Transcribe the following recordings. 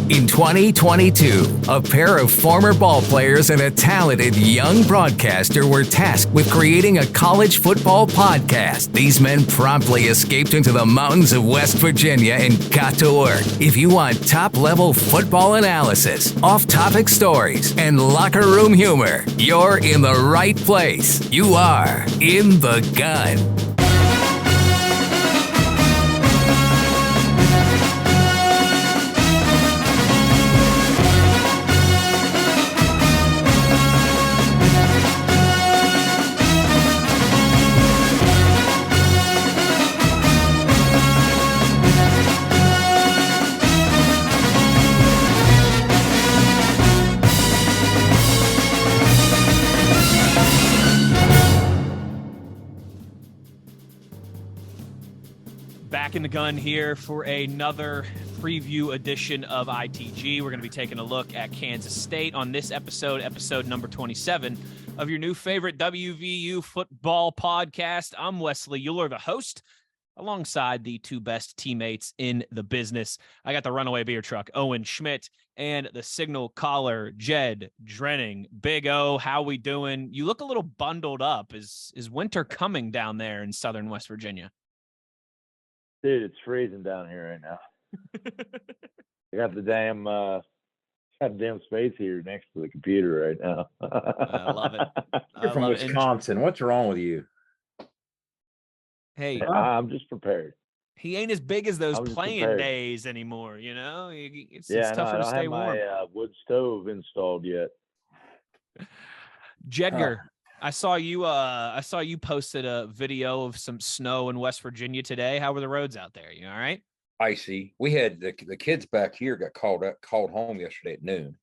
In 2022, a pair of former ball players and a talented young broadcaster were tasked with creating a college football podcast. These men promptly escaped into the mountains of West Virginia and got to work. If you want top-level football analysis, off-topic stories, and locker room humor, you're in the right place. You are In the Gun. Back in the gun here for another preview edition of ITG. We're going to be taking a look at Kansas State on this episode number 27 of your new favorite WVU football podcast. I'm Wesley Uhler, the host, alongside the two best teammates in the business. I got the runaway beer truck, Owen Schmitt, and the signal caller, Jed Drenning. Big O, how we doing? You look a little bundled up. Is winter coming down there in southern West Virginia? Dude, it's freezing down here right now. I got the damn space here next to the computer right now. I love it. You're from Wisconsin. What's wrong with you? Hey, I'm just prepared. He ain't as big as those playing days anymore, you know? It's tougher to stay warm. I don't have my wood stove installed yet. Jedgar, I saw you posted a video of some snow in West Virginia today. How were the roads out there? You all right? Icy. We had the kids back here got called home yesterday at noon.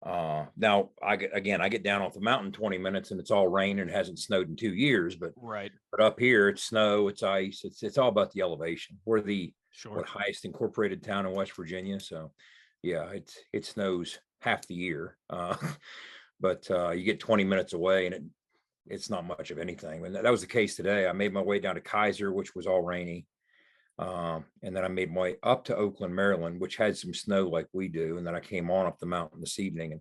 Now I get down off the mountain 20 minutes and it's all rain and it hasn't snowed in 2 years, but up here it's snow, it's ice, it's all about the elevation. We're the highest incorporated town in West Virginia, so yeah, it snows half the year. But you get 20 minutes away and it's not much of anything. And that was the case today. I made my way down to Kaiser, which was all rainy. And then I made my way up to Oakland, Maryland, which had some snow like we do. And then I came on up the mountain this evening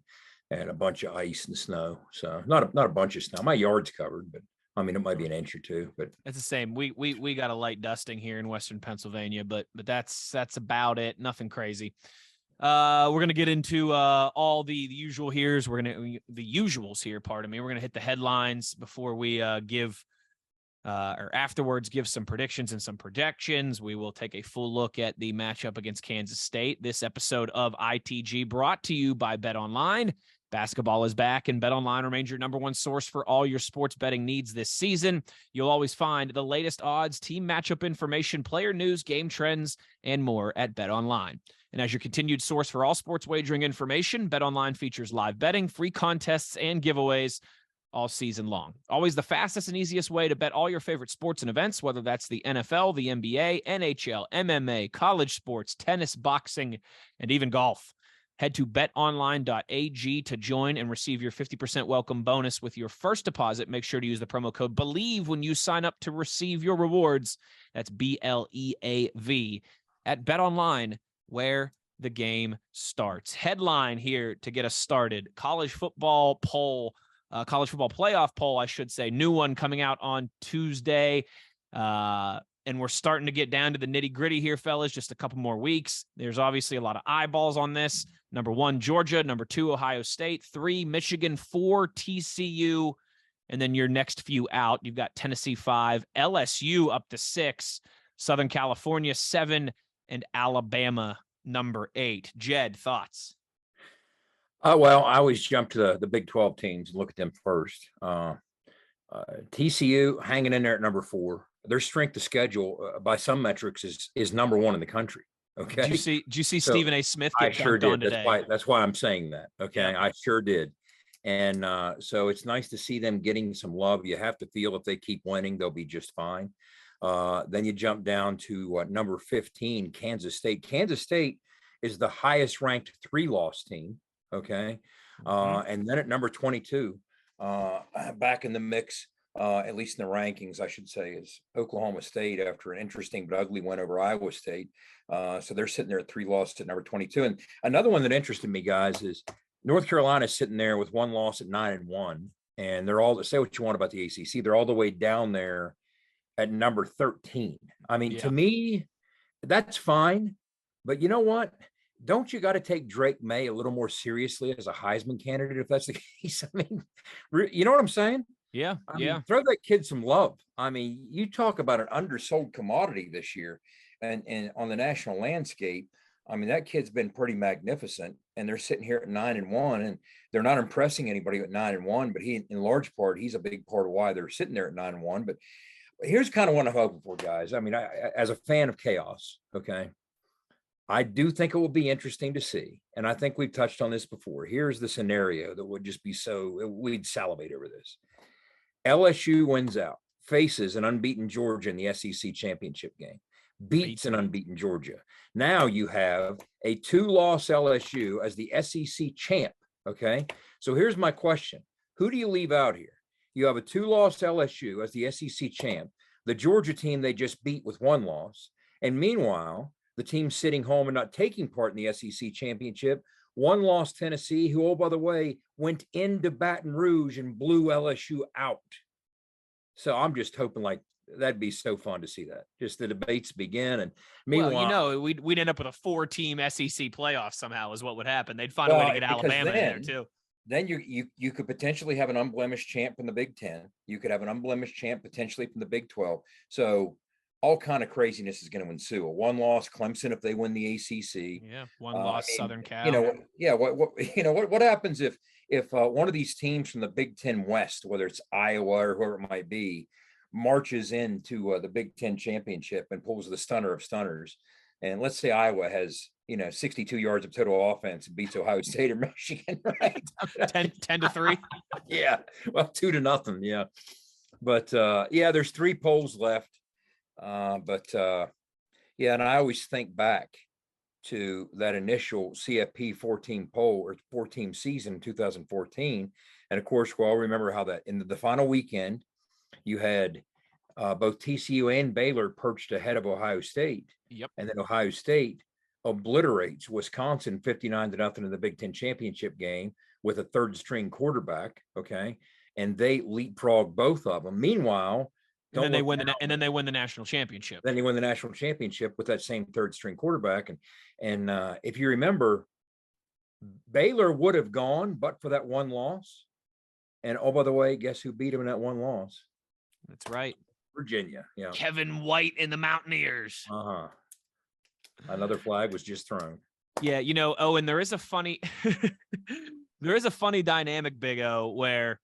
and a bunch of ice and snow. So not a bunch of snow. My yard's covered, but I mean, it might be an inch or two, but it's the same. We got a light dusting here in Western Pennsylvania, but that's about it. Nothing crazy. We're going to get into all the usual here's. The usuals here, pardon me. We're going to hit the headlines before we afterwards give some predictions and some projections. We will take a full look at the matchup against Kansas State. This episode of ITG brought to you by BetOnline. Basketball is back, and BetOnline remains your number one source for all your sports betting needs this season. You'll always find the latest odds, team matchup information, player news, game trends, and more at BetOnline. And as your continued source for all sports wagering information, BetOnline features live betting, free contests, and giveaways all season long. Always the fastest and easiest way to bet all your favorite sports and events, whether that's the NFL, the NBA, NHL, MMA, college sports, tennis, boxing, and even golf. Head to betonline.ag to join and receive your 50% welcome bonus with your first deposit. Make sure to use the promo code BELIEVE when you sign up to receive your rewards. That's BLEAV at BetOnline, where the game starts. Headline here to get us started. College football playoff poll, I should say. New one coming out on Tuesday. And we're starting to get down to the nitty gritty here, fellas. Just a couple more weeks. There's obviously a lot of eyeballs on this. Number 1, Georgia. Number 2, Ohio State. 3, Michigan. 4, TCU. And then your next few out, you've got Tennessee 5, LSU up to 6, Southern California 7, and Alabama number 8. Jed, thoughts? Well, I always jump to the Big 12 teams and look at them first. TCU hanging in there at number 4. Their strength of schedule by some metrics is number 1 in the country. Okay. Did you see Stephen A. Smith get dunked on today? That's why I'm saying that. Okay. Yeah. I sure did. And so it's nice to see them getting some love. You have to feel if they keep winning, they'll be just fine. Then you jump down to number 15, Kansas State. Kansas State is the highest ranked 3-loss team. Okay. And then at number 22, back in the mix, at least in the rankings, I should say, is Oklahoma State after an interesting but ugly win over Iowa State. So they're sitting there at 3 losses at number 22. And another one that interested me, guys, is North Carolina is sitting there with 1 loss at 9-1. And they're all, say what you want about the ACC, they're all the way down there at number 13. I mean, to me, that's fine. But you know what? Don't you got to take Drake May a little more seriously as a Heisman candidate if that's the case? I mean, you know what I'm saying? Yeah. I mean, throw that kid some love. I mean, you talk about an undersold commodity this year and on the national landscape. I mean, that kid's been pretty magnificent, and they're sitting here at 9-1, and they're not impressing anybody at 9-1, but he, in large part, he's a big part of why they're sitting there at 9-1. But here's kind of what I'm hoping for, guys. I mean, I as a fan of chaos, okay, I do think it will be interesting to see. And I think we've touched on this before. Here's the scenario that would just be we'd salivate over this. LSU wins out, faces an unbeaten Georgia in the SEC championship game, beats an unbeaten Georgia. Now you have a 2-loss LSU as the SEC champ, okay? So here's my question. Who do you leave out here? You have a 2-loss LSU as the SEC champ, the Georgia team they just beat with 1 loss, and meanwhile, the team sitting home and not taking part in the SEC championship, 1-loss Tennessee, who, oh, by the way, went into Baton Rouge and blew LSU out. So I'm just hoping like that'd be so fun to see that. Just the debates begin. And meanwhile, we'd end up with a 4-team SEC playoff somehow is what would happen. They'd find a way to get Alabama in there too. Then you could potentially have an unblemished champ from the Big Ten. You could have an unblemished champ potentially from the Big 12. So all kind of craziness is going to ensue. A 1-loss Clemson if they win the ACC. Yeah, 1-loss Southern Cal. What happens if one of these teams from the Big Ten West, whether it's Iowa or whoever it might be, marches into the Big Ten championship and pulls the stunner of stunners, and let's say Iowa has 62 yards of total offense and beats Ohio State or Michigan, right? 10-3. Yeah, well, 2-0. Yeah, but there's 3 polls left. And I always think back to that initial CFP 14 poll or 14 season in 2014. And of course, we all remember how that in the final weekend, you had both TCU and Baylor perched ahead of Ohio State. Yep. And then Ohio State obliterates Wisconsin 59-0 in the Big Ten championship game with a 3rd-string quarterback. Okay. And they leapfrog both of them. Meanwhile, and then they win the national championship. Then they win the national championship with that same 3rd-string quarterback. And if you remember, Baylor would have gone, but for that 1 loss. And oh, by the way, guess who beat him in that 1 loss? That's right. Virginia. Yeah. Kevin White and the Mountaineers. Another flag was just thrown. Yeah, Owen, there is a funny dynamic, Big O, where,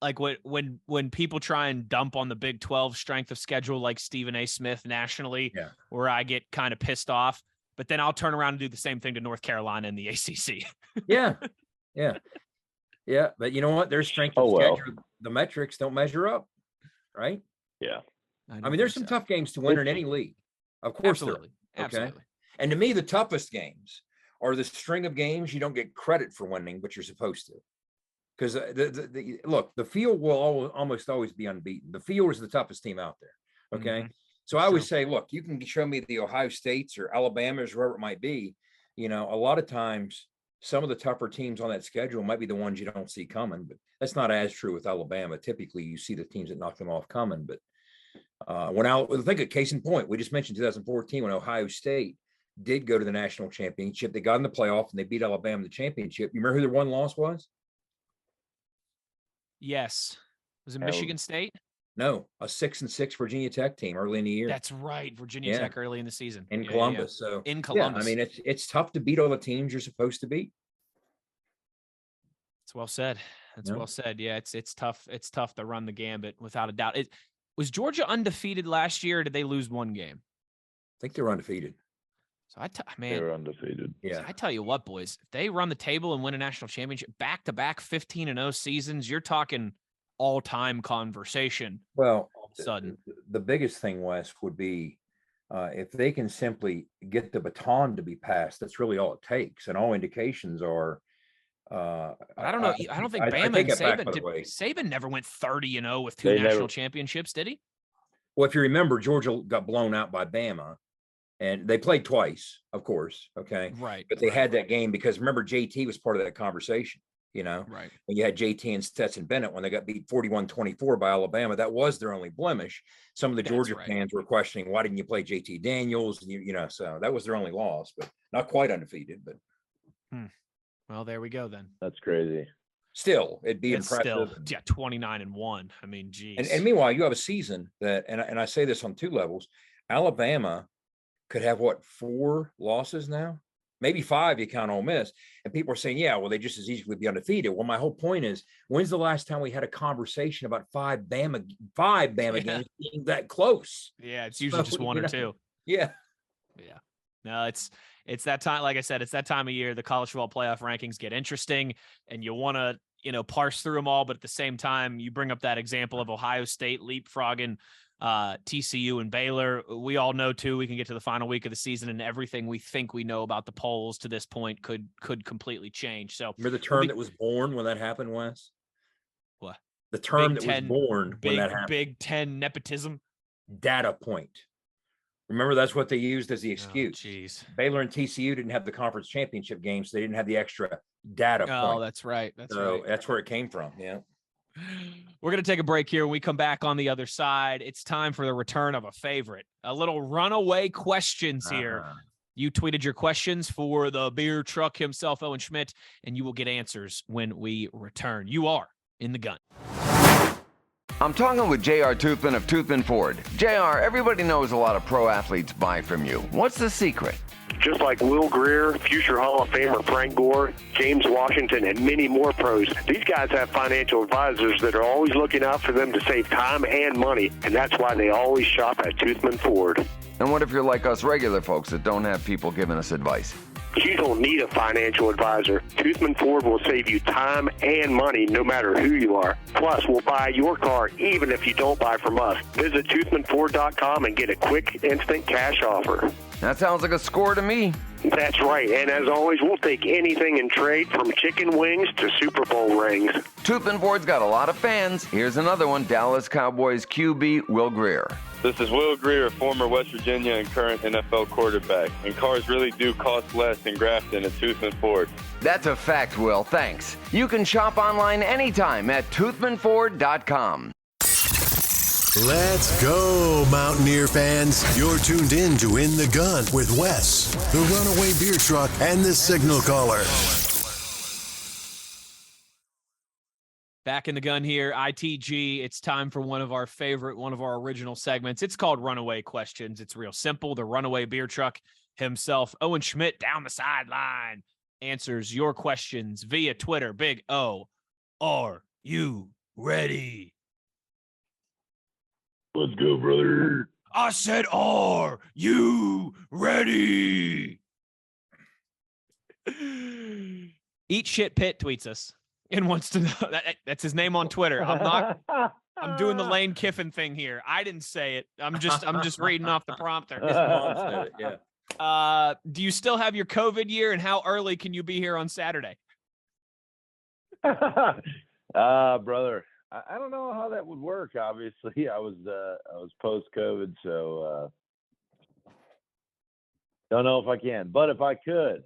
like when people try and dump on the Big 12 strength of schedule, like Stephen A. Smith nationally, where I get kind of pissed off, but then I'll turn around and do the same thing to North Carolina and the ACC. Yeah. But you know what? Their strength of schedule, the metrics don't measure up, right? Yeah. I mean, there's some tough games to win in any league. Of course. Absolutely. Okay. Absolutely. And to me, the toughest games are the string of games you don't get credit for winning, but you're supposed to. Because the field will almost always be unbeaten. The field is the toughest team out there. Okay. Mm-hmm. So I always say, look, you can show me the Ohio States or Alabama's, wherever it might be. A lot of times some of the tougher teams on that schedule might be the ones you don't see coming, but that's not as true with Alabama. Typically you see the teams that knock them off coming. But think of case in point, we just mentioned 2014 when Ohio State did go to the national championship. They got in the playoff and they beat Alabama in the championship. You remember who their 1 loss was? Yes. Was it Michigan State? No, a 6-6 Virginia Tech team early in the year. That's right. Virginia Tech early in the season. In Columbus. So in Columbus. I mean, it's tough to beat all the teams you're supposed to beat. It's well said. Well said. Yeah, it's tough. It's tough to run the gambit without a doubt. Was Georgia undefeated last year, or did they lose 1 game? I think they were undefeated. So they were undefeated. Yeah. So I tell you what, boys, if they run the table and win a national championship, back-to-back 15-0 seasons, you're talking all-time conversation. Well, all of a sudden, the biggest thing, Wes, would be if they can simply get the baton to be passed. That's really all it takes. And all indications are I don't know. I don't think I Bama take and it back, Saban by the did. way. Saban never went 30-0 with 2 They national never- championships, did he? Well, if you remember, Georgia got blown out by Bama, and they played twice, of course. Okay, Right. but they had that game because remember JT was part of that conversation. Right. When you had JT and Stetson Bennett when they got beat 41-24 by Alabama, that was their only blemish. Some of the Georgia fans were questioning why didn't you play JT Daniels, and so that was their only loss, but not quite undefeated. But well, there we go then. That's crazy. still, it'd be It's impressive. still 29-1. I mean, geez. And meanwhile, you have a season that, and I say this on 2 levels. Alabama could have 4 losses now, maybe 5. You count Ole Miss, and people are saying, yeah, well, they just as easily be undefeated. Well, my whole point is, when's the last time we had a conversation about 5 Bama games being that close? Yeah, it's usually just 1 or 2. Yeah. Yeah. No, it's that time. Like I said, it's that time of year. The college football playoff rankings get interesting, and you want to, parse through them all. But at the same time, you bring up that example of Ohio State leapfrogging TCU and Baylor. We all know too, we can get to the final week of the season and everything we think we know about the polls to this point could completely change. So remember the term that was born when that happened, Wes? What? The term Big that 10, was born when that happened. Big 10 nepotism. Data point. Remember, that's what they used as the excuse. Jeez. Baylor and TCU didn't have the conference championship games. So they didn't have the extra data point. Oh, that's right. That's right. That's where it came from. Yeah. We're going to take a break here. When we come back on the other side, it's time for the return of a favorite. A little runaway questions here. You tweeted your questions for the beer truck himself, Owen Schmitt, and you will get answers when we return. You are in the gun. I'm talking with J.R. Toothman of Toothman Ford. J.R., everybody knows a lot of pro athletes buy from you. What's the secret? Just like Will Greer, future Hall of Famer Frank Gore, James Washington, and many more pros, these guys have financial advisors that are always looking out for them to save time and money, and that's why they always shop at Toothman Ford. And what if you're like us regular folks that don't have people giving us advice? You don't need a financial advisor. Toothman Ford will save you time and money no matter who you are. Plus, we'll buy your car even if you don't buy from us. Visit toothmanford.com and get a quick, instant cash offer. That sounds like a score to me. That's right. And as always, we'll take anything in trade from chicken wings to Super Bowl rings. Toothman Ford's got a lot of fans. Here's another one, Dallas Cowboys QB Will Greer. This is Will Greer, former West Virginia and current NFL quarterback. And cars really do cost less in Grafton at Toothman Ford. That's a fact, Will. Thanks. You can shop online anytime at toothmanford.com. Let's go, Mountaineer fans. You're tuned in to In the Gun with Wes, the runaway beer truck, and the signal caller. Back in the gun here, ITG. It's time for one of our original segments. It's called Runaway Questions. It's real simple. The runaway beer truck himself, Owen Schmitt, down the sideline, answers your questions via Twitter. Big O, are you ready? Let's go, brother. I said, are you ready? Eat Shit Pit tweets us and wants to know that's his name on Twitter. I'm doing the Lane Kiffin thing here. I didn't say it. I'm just reading off the prompter. Yeah. Do you still have your COVID year, and how early can you be here on Saturday? Brother, I don't know how that would work. Obviously, I was post-COVID, so don't know if I can. But if I could,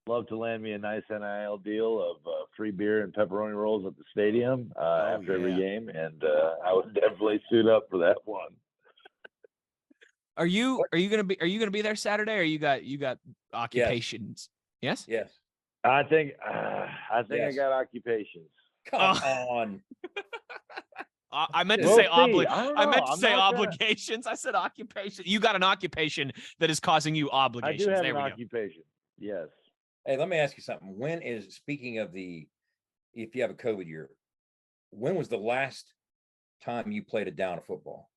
love to land me a nice NIL deal of free beer and pepperoni rolls at the stadium after every game, and I would definitely suit up for that one. Are you gonna be there Saturday, or you got occupations? Yes. Yes. I think I got occupations. Come on. I meant to We'll say see. I meant to I'm say not obligations. I said occupation. You got an occupation that is causing you I obligations. do have There an we go. occupation. Yes. Hey, let me ask you something. Speaking of if you have a COVID year, when was the last time you played a down of football?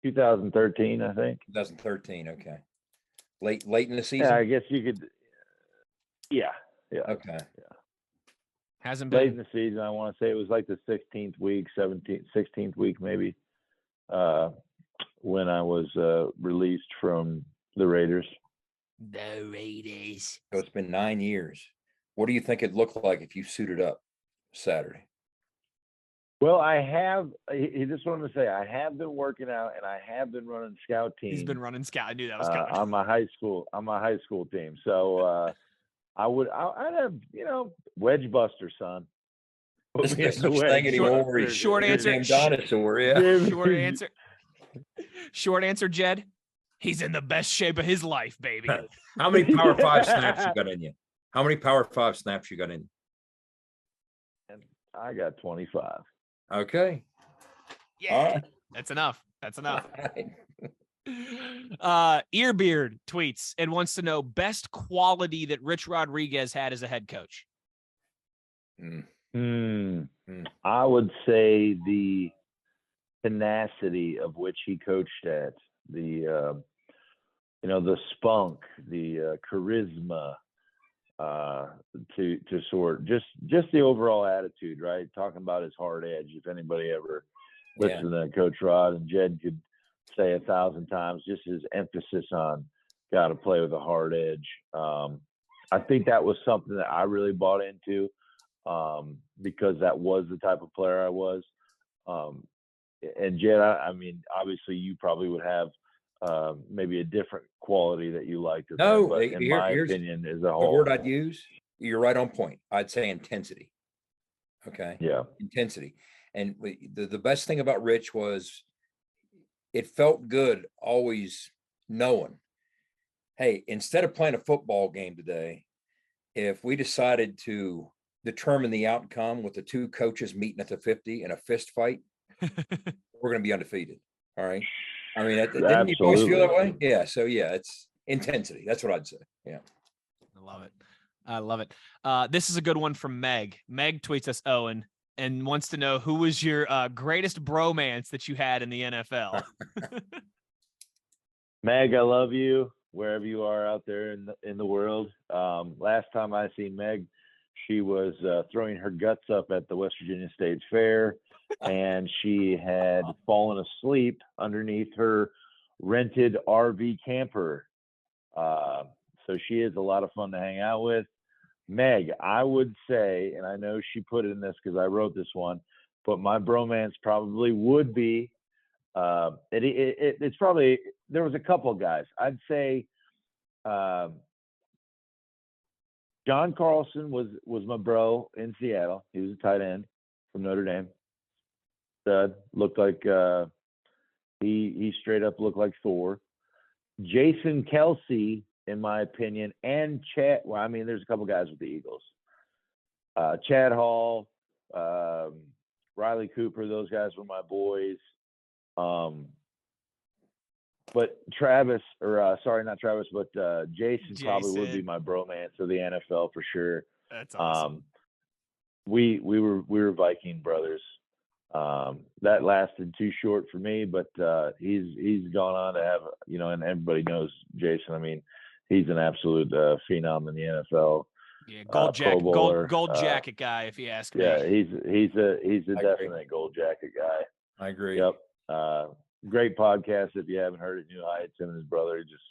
2013, I think. 2013. Okay. Late in the season? Yeah, I guess you could. Yeah. Okay. Hasn't Late in been. the season, I want to say it was like the 16th week, 16th week maybe, when I was released from the Raiders. The Raiders. So it's been 9 years. What do you think it'd look like if you suited up Saturday? Well, I have. This is what I'm going to say. I have been working out, and I have been running scout teams. He's been running scout. I knew that was coming. On my high school team. So I'd have, wedge buster, son. There's no such thing anymore. Short answer. Dinosaur, yeah. Short answer. Short answer, Jed. He's in the best shape of his life, baby. How many Power 5 snaps you got in you? How many Power 5 snaps you got in? I got 25. Okay. Yeah, right. That's enough. Earbeard tweets and wants to know best quality that Rich Rodriguez had as a head coach. I would say the tenacity of which he coached at, the spunk, the charisma, to sort just the overall attitude, right? Talking about his hard edge. If anybody ever listened to Coach Rod, and Jed could say 1,000 times, just his emphasis on got to play with a hard edge. I think that was something that I really bought into, because that was the type of player I was. And Jed, I mean, obviously you probably would have maybe a different quality that you liked. No, but in my opinion, as a whole, the word I'd use, you're right on point. I'd say intensity. Okay. Yeah. Intensity. And the best thing about Rich was it felt good always knowing, hey, instead of playing a football game today, if we decided to determine the outcome with the two coaches meeting at the 50 in a fist fight, we're going to be undefeated. All right. I mean, didn't you boys feel that way? Yeah. So yeah, it's intensity. That's what I'd say. Yeah. I love it. This is a good one from Meg. Meg tweets us, Owen, and wants to know who was your greatest bromance that you had in the NFL. Meg, I love you wherever you are out there in the world. Last time I seen Meg, she was throwing her guts up at the West Virginia State Fair, and she had fallen asleep underneath her rented RV camper. So she is a lot of fun to hang out with. Meg, I would say, and I know she put it in this because I wrote this one, but my bromance probably would be, it's probably, there was a couple of guys. I'd say John Carlson was my bro in Seattle. He was a tight end from Notre Dame. Looked like he straight up looked like Thor. Jason Kelsey, in my opinion, and Chad. Well, I mean, there's a couple guys with the Eagles. Chad Hall, Riley Cooper. Those guys were my boys. But Travis, or sorry, not Travis, but Jason probably would be my bromance of the NFL for sure. That's awesome. We were Viking brothers. That lasted too short for me, but he's gone on to have, and everybody knows Jason. I mean, he's an absolute phenom in the NFL. Yeah, gold jacket guy, if you ask me. Yeah, he's a definite gold jacket guy. I agree. Yep. Great podcast. If you haven't heard it, New Heights, him and his brother just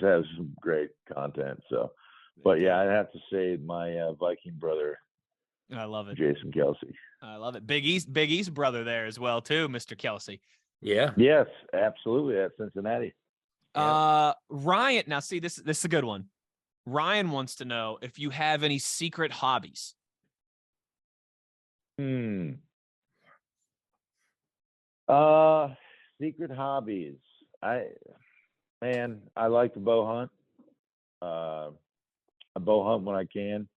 has some great content. So, but yeah, I'd have to say my Viking brother. I love it. Jason Kelsey. I love it. Big East brother there as well too, Mr. Kelsey. Yeah. Yes, absolutely. At Cincinnati. Ryan. Now, see, this is a good one. Ryan wants to know if you have any secret hobbies. Secret hobbies. I like to bow hunt. I bow hunt when I can.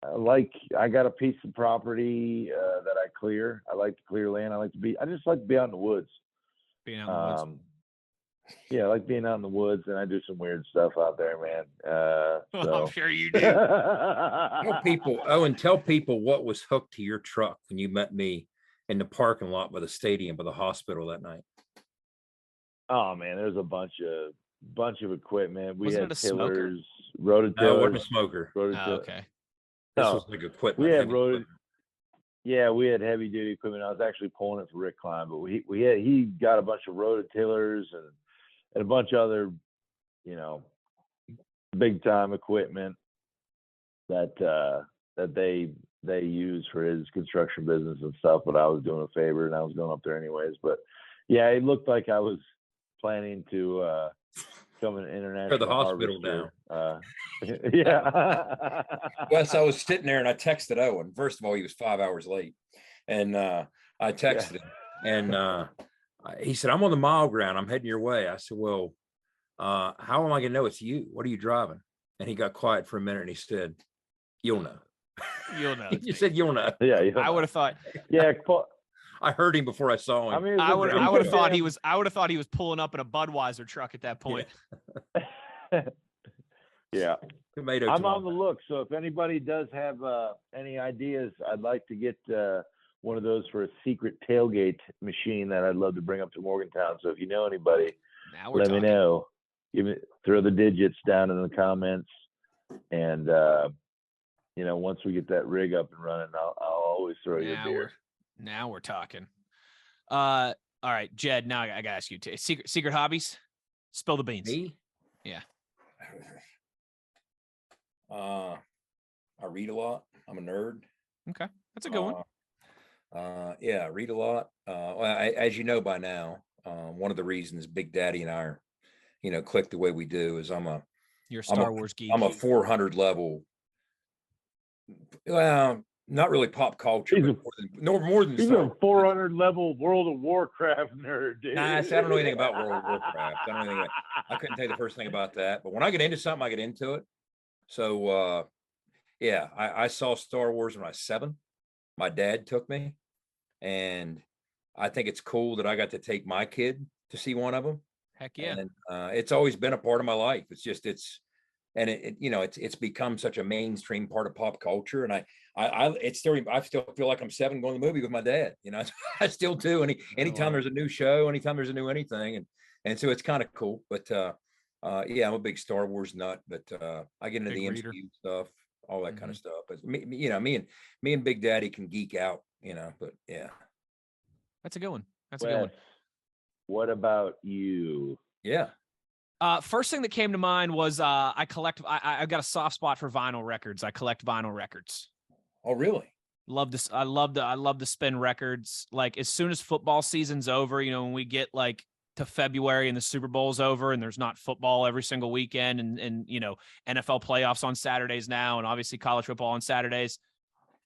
I got a piece of property that I clear. I like to clear land. I just like to be out in the woods. Being out in the woods. Yeah, I like being out in the woods, and I do some weird stuff out there, man. So. I'm sure you do. Tell people what was hooked to your truck when you met me in the parking lot by the stadium, by the hospital that night. Oh man, there's a bunch of equipment. We Wasn't had it a smoker? tillers, rototillers. No, it wasn't a smoker. Okay. This was like equipment. We had we had heavy duty equipment. I was actually pulling it for Rick Klein, but he got a bunch of rototillers and a bunch of other, big time equipment that they use for his construction business and stuff. But I was doing a favor, and I was going up there anyways. But yeah, it looked like I was planning to become an international the hospital harvester. now. Yeah. Wes, I was sitting there and I texted Owen. First of all, he was 5 hours late, and I texted him, and he said, "I'm on the mile ground. I'm heading your way." I said, "Well, how am I going to know it's you? What are you driving?" And he got quiet for a minute, and he said, "You'll know." You'll know. You said you'll know. Yeah, I would have thought. Yeah. I heard him before I saw him. I mean, I would have thought he was. I would have thought he was pulling up in a Budweiser truck at that point. Yeah. Tomato. I'm on the look. So if anybody does have any ideas, I'd like to get one of those for a secret tailgate machine that I'd love to bring up to Morgantown. So if you know anybody, let me know. Throw the digits down in the comments, and once we get that rig up and running, I'll always throw you a beer. Now we're talking. All right, Jed. Now I gotta ask you secret hobbies. Spill the beans. Me? Yeah. I read a lot. I'm a nerd. Okay, that's a good one. Yeah, I read a lot. Well, as you know by now, one of the reasons Big Daddy and I are, click the way we do is You're a Star Wars geek. I'm a 400 level. Well, not really pop culture, but more than he's a 400 level World of Warcraft nerd, dude. Nah, I don't know anything about World of Warcraft. I couldn't tell you the first thing about that. But when I get into something, I get into it. So, yeah, I saw Star Wars when I was 7. My dad took me, and I think it's cool that I got to take my kid to see one of them. Heck yeah. And it's always been a part of my life. It's become such a mainstream part of pop culture. And I still feel like I'm 7 going to the movie with my dad. I still do. Anytime there's a new show, anytime there's a new anything, and so it's kind of cool. But yeah, I'm a big Star Wars nut. But I get into the MCU stuff, all that kind of stuff. But me and Big Daddy can geek out. But yeah, that's a good one. That's a good one. What about you? Yeah. First thing that came to mind was I've got a soft spot for vinyl records. I collect vinyl records. Oh, really? Love this. I love to spin records. Like as soon as football season's over, when we get like to February and the Super Bowl's over and there's not football every single weekend and NFL playoffs on Saturdays now and obviously college football on Saturdays.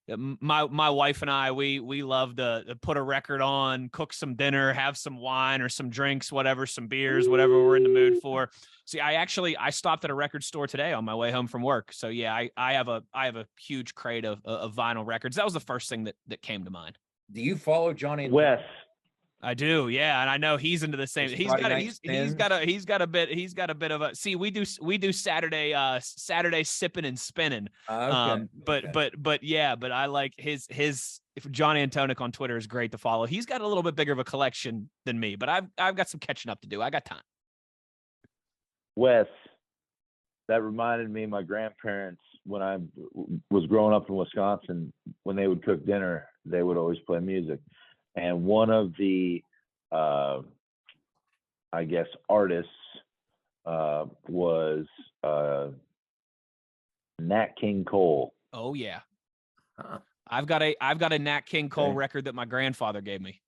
My wife and I, we love to put a record on, cook some dinner, have some wine or some drinks, whatever, some beers, whatever we're in the mood for. See, I stopped at a record store today on my way home from work. So yeah, I have a huge crate of vinyl records. That was the first thing that came to mind. Do you follow Johnny and Wes? I do, yeah, and I know he's into the same. He's got a bit of a. See, we do Saturday sipping and spinning. Okay. But yeah, but I like his. If Johnny Antonic on Twitter is great to follow. He's got a little bit bigger of a collection than me, but I've got some catching up to do. I got time. Wes, that reminded me of my grandparents when I was growing up in Wisconsin. When they would cook dinner, they would always play music. And one of the, I guess, artists was Nat King Cole. Oh yeah, I've got a Nat King Cole record that my grandfather gave me.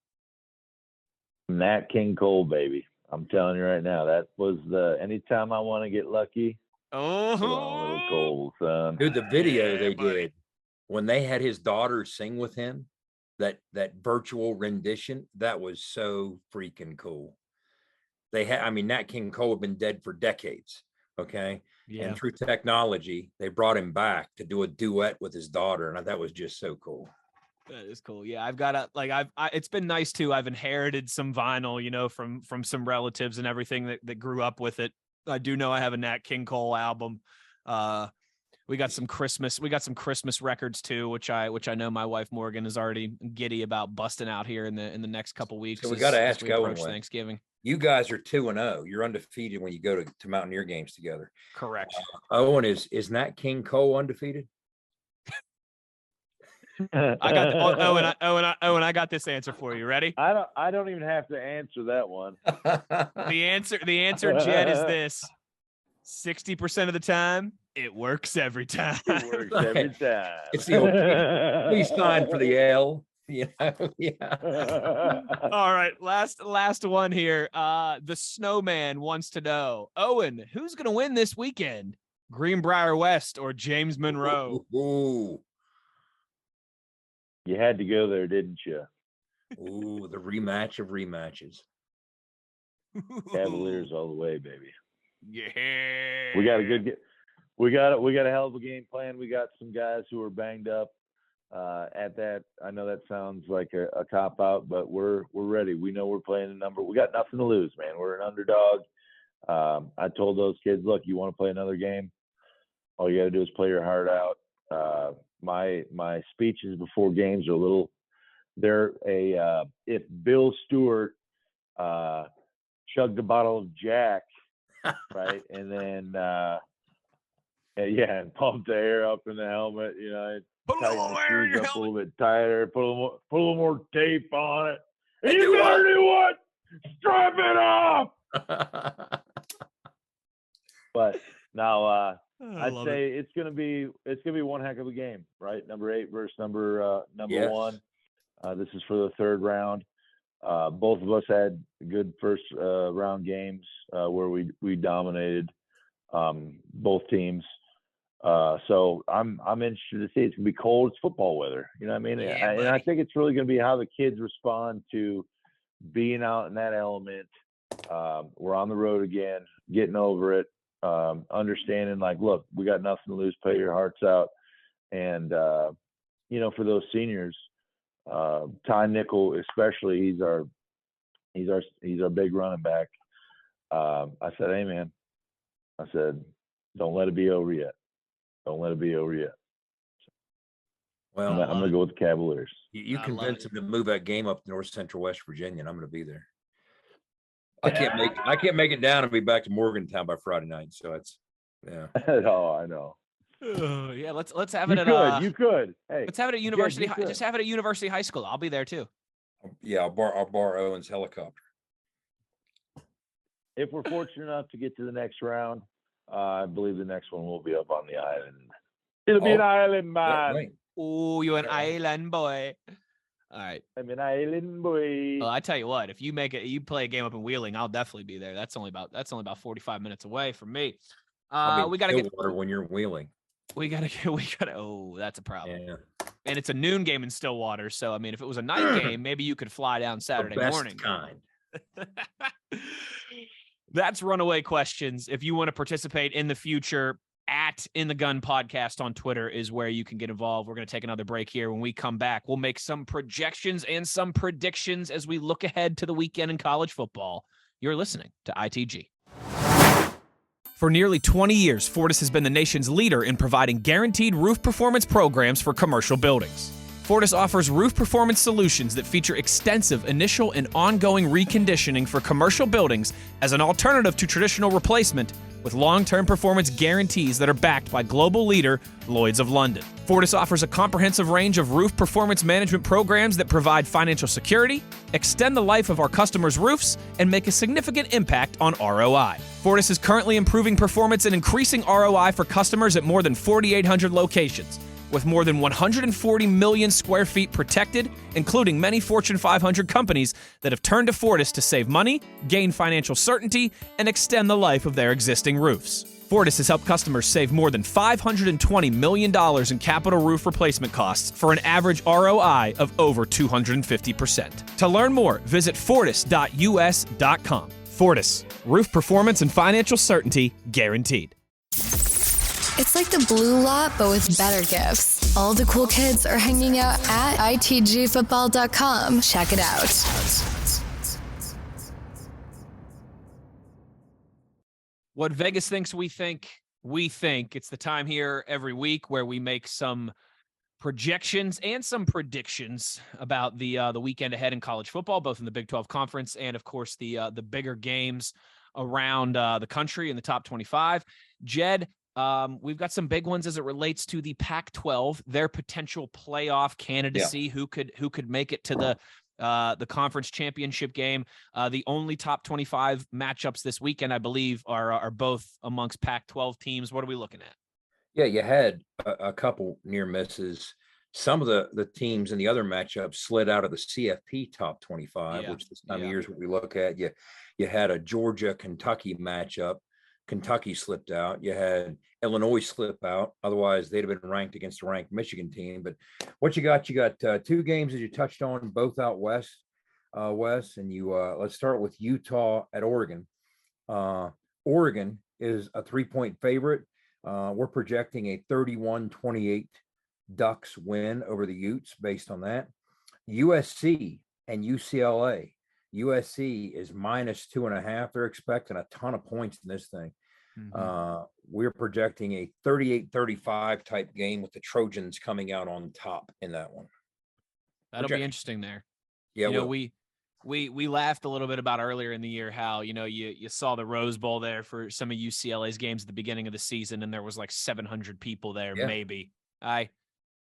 Nat King Cole, baby! I'm telling you right now, that was anytime I want to get lucky. Oh, put on a little Cole, son. Dude, the video they did when they had his daughter sing with him. That virtual rendition, that was so freaking cool. Nat King Cole had been dead for decades. Okay. Yeah. And through technology, they brought him back to do a duet with his daughter. And that was just so cool. That is cool. Yeah. I've got it's been nice too. I've inherited some vinyl, from some relatives and everything that grew up with it. I do know I have a Nat King Cole album. We got some Christmas records too, which I know my wife Morgan is already giddy about busting out here in the next couple weeks. So we got to ask Owen. Thanksgiving. You guys are 2-0. You're undefeated when you go to Mountaineer games together. Correct. Owen, is Nat King Cole undefeated? I got Owen, I got this answer for you. Ready? I don't even have to answer that one. The answer, Jed, is this: 60% of the time, it works every time. It works every time. It's the old please sign for the L. Yeah. All right, last one here. The Snowman wants to know, Owen, who's going to win this weekend? Greenbrier West or James Monroe? Ooh. You had to go there, didn't you? Ooh, the rematch of rematches. Cavaliers all the way, baby. Yeah. We got a hell of a game plan. We got some guys who are banged up. At that, I know that sounds like a cop out, but we're ready. We know we're playing a number. We got nothing to lose, man. We're an underdog. I told those kids, look, you want to play another game? All you got to do is play your heart out. My speeches before games are a little. If Bill Stewart chugged a bottle of Jack, right, and then and pumped the air up in the helmet, Put a little air in your helmet. A little bit tighter, put a little more tape on it. And you gotta do what? Strap it off. But now I'd say it's gonna be one heck of a game, right? Number 8 versus number Yes. 1. This is for the third round. Both of us had good first round games where we dominated both teams. So I'm interested to see. It's gonna be cold. It's football weather. You know what I mean? Yeah, and I think it's really gonna be how the kids respond to being out in that element. We're on the road again, getting over it, understanding like, look, we got nothing to lose. Play your hearts out. And for those seniors, Ty Nickel especially, he's our big running back. I said, hey man, don't let it be over yet. Don't let it be over yet. Well, I'm going to go with the Cavaliers. You convinced him to move that game up to North Central West Virginia, and I'm going to be there. I can't make it down and be back to Morgantown by Friday night. So yeah. Oh, I know. Yeah, let's have it at you could. Hey, let's have it at University. Just have it at University High School. I'll be there too. Yeah, I'll borrow Owen's helicopter. If we're fortunate enough to get to the next round, I believe the next one will be up on the island. It'll be an island, man. Right. Oh, you're an island boy. All right. I'm an island boy. Well, I tell you what, if you play a game up in Wheeling, I'll definitely be there. That's only about 45 minutes away from me. We got to get water when you're Wheeling. We gotta. Oh, that's a problem. Yeah. And it's a noon game in Stillwater. So, I mean, if it was a night game, maybe you could fly down Saturday morning. Kind. That's Runaway Questions. If you want to participate in the future, at In the Gun Podcast on Twitter is where you can get involved. We're going to take another break here. When we come back, we'll make some projections and some predictions as we look ahead to the weekend in college football. You're listening to ITG. For nearly 20 years, Fortis has been the nation's leader in providing guaranteed roof performance programs for commercial buildings. Fortis offers roof performance solutions that feature extensive initial and ongoing reconditioning for commercial buildings as an alternative to traditional replacement, with long-term performance guarantees that are backed by global leader Lloyd's of London. Fortis offers a comprehensive range of roof performance management programs that provide financial security, extend the life of our customers' roofs, and make a significant impact on ROI. Fortis is currently improving performance and increasing ROI for customers at more than 4,800 locations, with more than 140 million square feet protected, including many Fortune 500 companies that have turned to Fortis to save money, gain financial certainty, and extend the life of their existing roofs. Fortis has helped customers save more than $520 million in capital roof replacement costs for an average ROI of over 250%. To learn more, visit fortis.us.com. Fortis, roof performance and financial certainty guaranteed. It's like the Blue Lot, but with better gifts. All the cool kids are hanging out at itgfootball.com. Check it out. What Vegas thinks we think. It's the time here every week where we make some projections and some predictions about the weekend ahead in college football, both in the Big 12 Conference and, of course, the bigger games around the country in the top 25. Jed, We've got some big ones as it relates to the Pac-12, their potential playoff candidacy, who could make it to the conference championship game. The only top 25 matchups this weekend, I believe, are both amongst Pac-12 teams. What are we looking at? Yeah, you had a couple near misses. Some of the teams in the other matchups slid out of the CFP top 25, which this time of year is what we look at. You had a Georgia-Kentucky matchup. Kentucky slipped out. You had Illinois slip out. Otherwise, they'd have been ranked against a ranked Michigan team. But what you got 2 games, as you touched on, both out west, Wes. And let's start with Utah at Oregon. Oregon is a 3-point favorite. We're projecting a 31-28 Ducks win over the Utes based on that. USC and UCLA. USC is -2.5. They're expecting a ton of points in this thing. We're projecting a 38-35 type game with the Trojans coming out on top in that one. That'll be interesting there. Yeah, we laughed a little bit about earlier in the year how, you saw the Rose Bowl there for some of UCLA's games at the beginning of the season, and there was like 700 people there, maybe.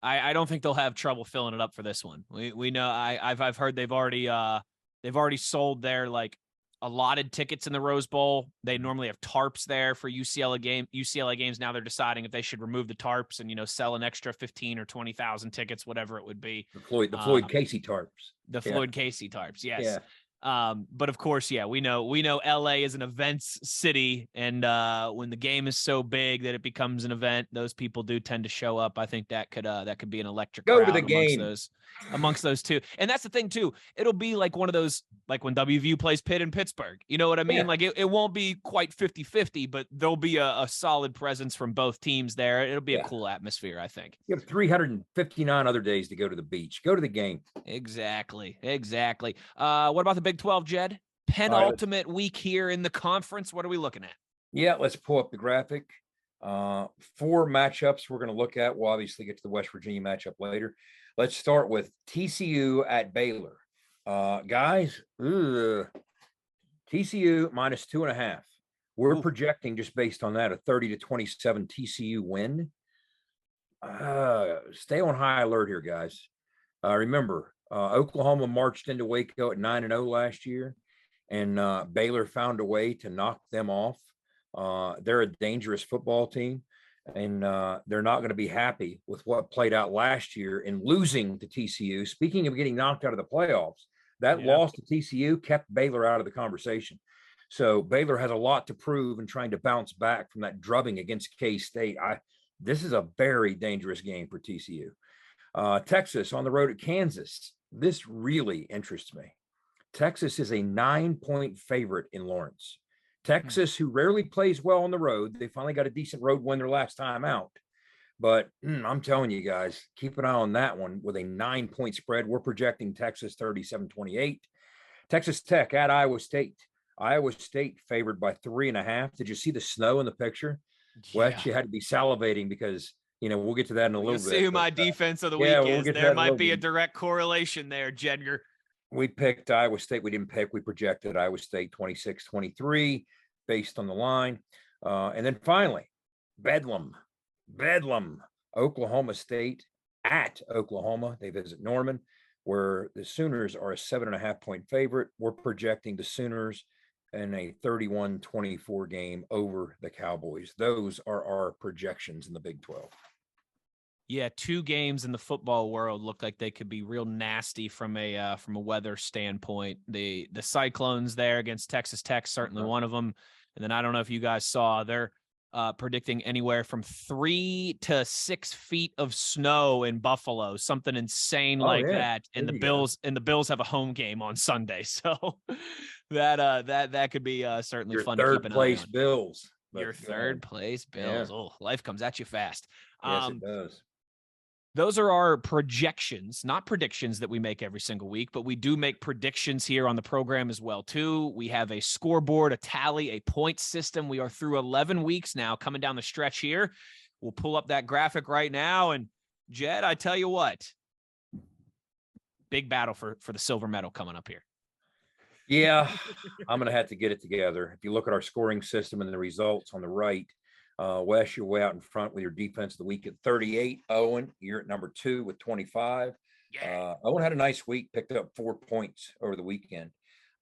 I don't think they'll have trouble filling it up for this one. We know I've heard they've already sold their like allotted tickets in the Rose Bowl. They normally have tarps there for UCLA games. Now they're deciding if they should remove the tarps and, sell an extra 15 or 20,000 tickets, whatever it would be. The Floyd Casey tarps. The Floyd Casey tarps. Yes. Yeah. But of course, we know LA is an events city, and when the game is so big that it becomes an event, those people do tend to show up. I think that could be an electric go crowd to the game amongst those two. And that's the thing too. It'll be like one of those, like when WVU plays Pitt in Pittsburgh, you know what I mean? Yeah. Like it won't be quite 50-50, but there'll be a solid presence from both teams there. It'll be a cool atmosphere, I think. You have 359 other days to go to the beach. Go to the game. Exactly. What about the Big 12, Jed? Penultimate week here in the conference. What are we looking at? Yeah, let's pull up the graphic. 4 matchups we're going to look at. We'll obviously get to the West Virginia matchup later. Let's start with TCU at Baylor. Guys, TCU -2.5. We're projecting, just based on that, a 30-27 TCU win. Stay on high alert here, guys. Remember, Oklahoma marched into Waco at 9-0 last year, and Baylor found a way to knock them off. They're a dangerous football team, and they're not going to be happy with what played out last year in losing to TCU. Speaking of getting knocked out of the playoffs, that loss to TCU kept Baylor out of the conversation. So Baylor has a lot to prove in trying to bounce back from that drubbing against K-State. This is a very dangerous game for TCU. Texas on the road at Kansas. This really interests me. Texas is a 9-point favorite in Lawrence. Texas, who rarely plays well on the road, they finally got a decent road win their last time out. But I'm telling you guys, keep an eye on that one with a 9-point spread. We're projecting Texas 37-28. Texas Tech at Iowa State. Iowa State favored by 3.5. Did you see the snow in the picture? Yeah. Wes, you had to be salivating because, we'll get to that in a little bit. See who my defense of the week is. There might be a direct correlation there, Jedger. We picked Iowa State. We didn't pick. We projected Iowa State 26-23 based on the line. And then finally, Bedlam, Oklahoma State at Oklahoma. They visit Norman, where the Sooners are a 7.5-point favorite. We're projecting the Sooners in a 31-24 game over the Cowboys. Those are our projections in the Big 12. Yeah, 2 games in the football world look like they could be real nasty from a weather standpoint. The Cyclones there against Texas Tech, certainly one of them. And then I don't know if you guys saw, they're predicting anywhere from 3 to 6 feet of snow in Buffalo, something insane that. And the Bills have a home game on Sunday, so that could be certainly fun to keep an eye on. Bills. Your third place Bills. Yeah. Oh, life comes at you fast. Yes, it does. Those are our projections, not predictions that we make every single week, but we do make predictions here on the program as well, too. We have a scoreboard, a tally, a point system. We are through 11 weeks now coming down the stretch here. We'll pull up that graphic right now. And, Jed, I tell you what, big battle for the silver medal coming up here. Yeah, I'm going to have to get it together. If you look at our scoring system and the results on the right, Wes, you're way out in front with your defense of the week at 38. Owen, you're at number 2 with 25. Owen had a nice week, picked up 4 points over the weekend.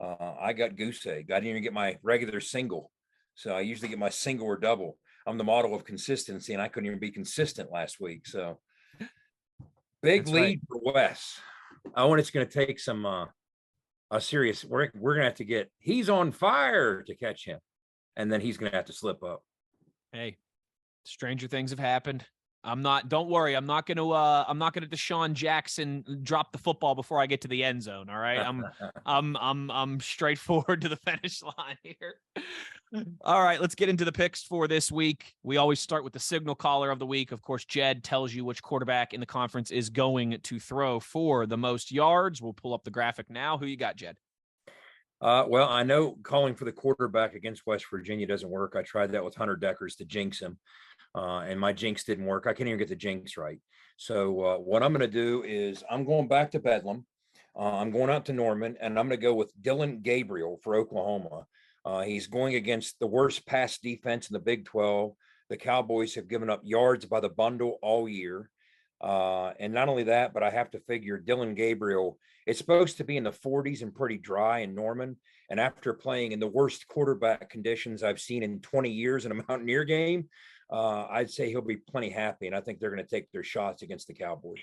I got goose egg. I didn't even get my regular single. So I usually get my single or double. I'm the model of consistency, and I couldn't even be consistent last week. So big lead for Wes. Owen, it's going to take some a serious. We're going to have to get. He's on fire to catch him, and then he's going to have to slip up. Hey, stranger things have happened. Don't worry. I'm not going to Deshaun Jackson drop the football before I get to the end zone. All right. I'm straightforward to the finish line here. All right, let's get into the picks for this week. We always start with the signal caller of the week. Of course, Jed tells you which quarterback in the conference is going to throw for the most yards. We'll pull up the graphic now. Who you got, Jed? Well, I know calling for the quarterback against West Virginia doesn't work. I tried that with Hunter Deckers to jinx him, and my jinx didn't work. I can't even get the jinx right. So what I'm going to do is I'm going back to Bedlam. I'm going out to Norman, and I'm going to go with Dylan Gabriel for Oklahoma. He's going against the worst pass defense in the Big 12. The Cowboys have given up yards by the bundle all year. And not only that, but I have to figure Dylan Gabriel, it's supposed to be in the 40s and pretty dry in Norman. And after playing in the worst quarterback conditions I've seen in 20 years in a Mountaineer game, I'd say he'll be plenty happy. And I think they're going to take their shots against the Cowboys.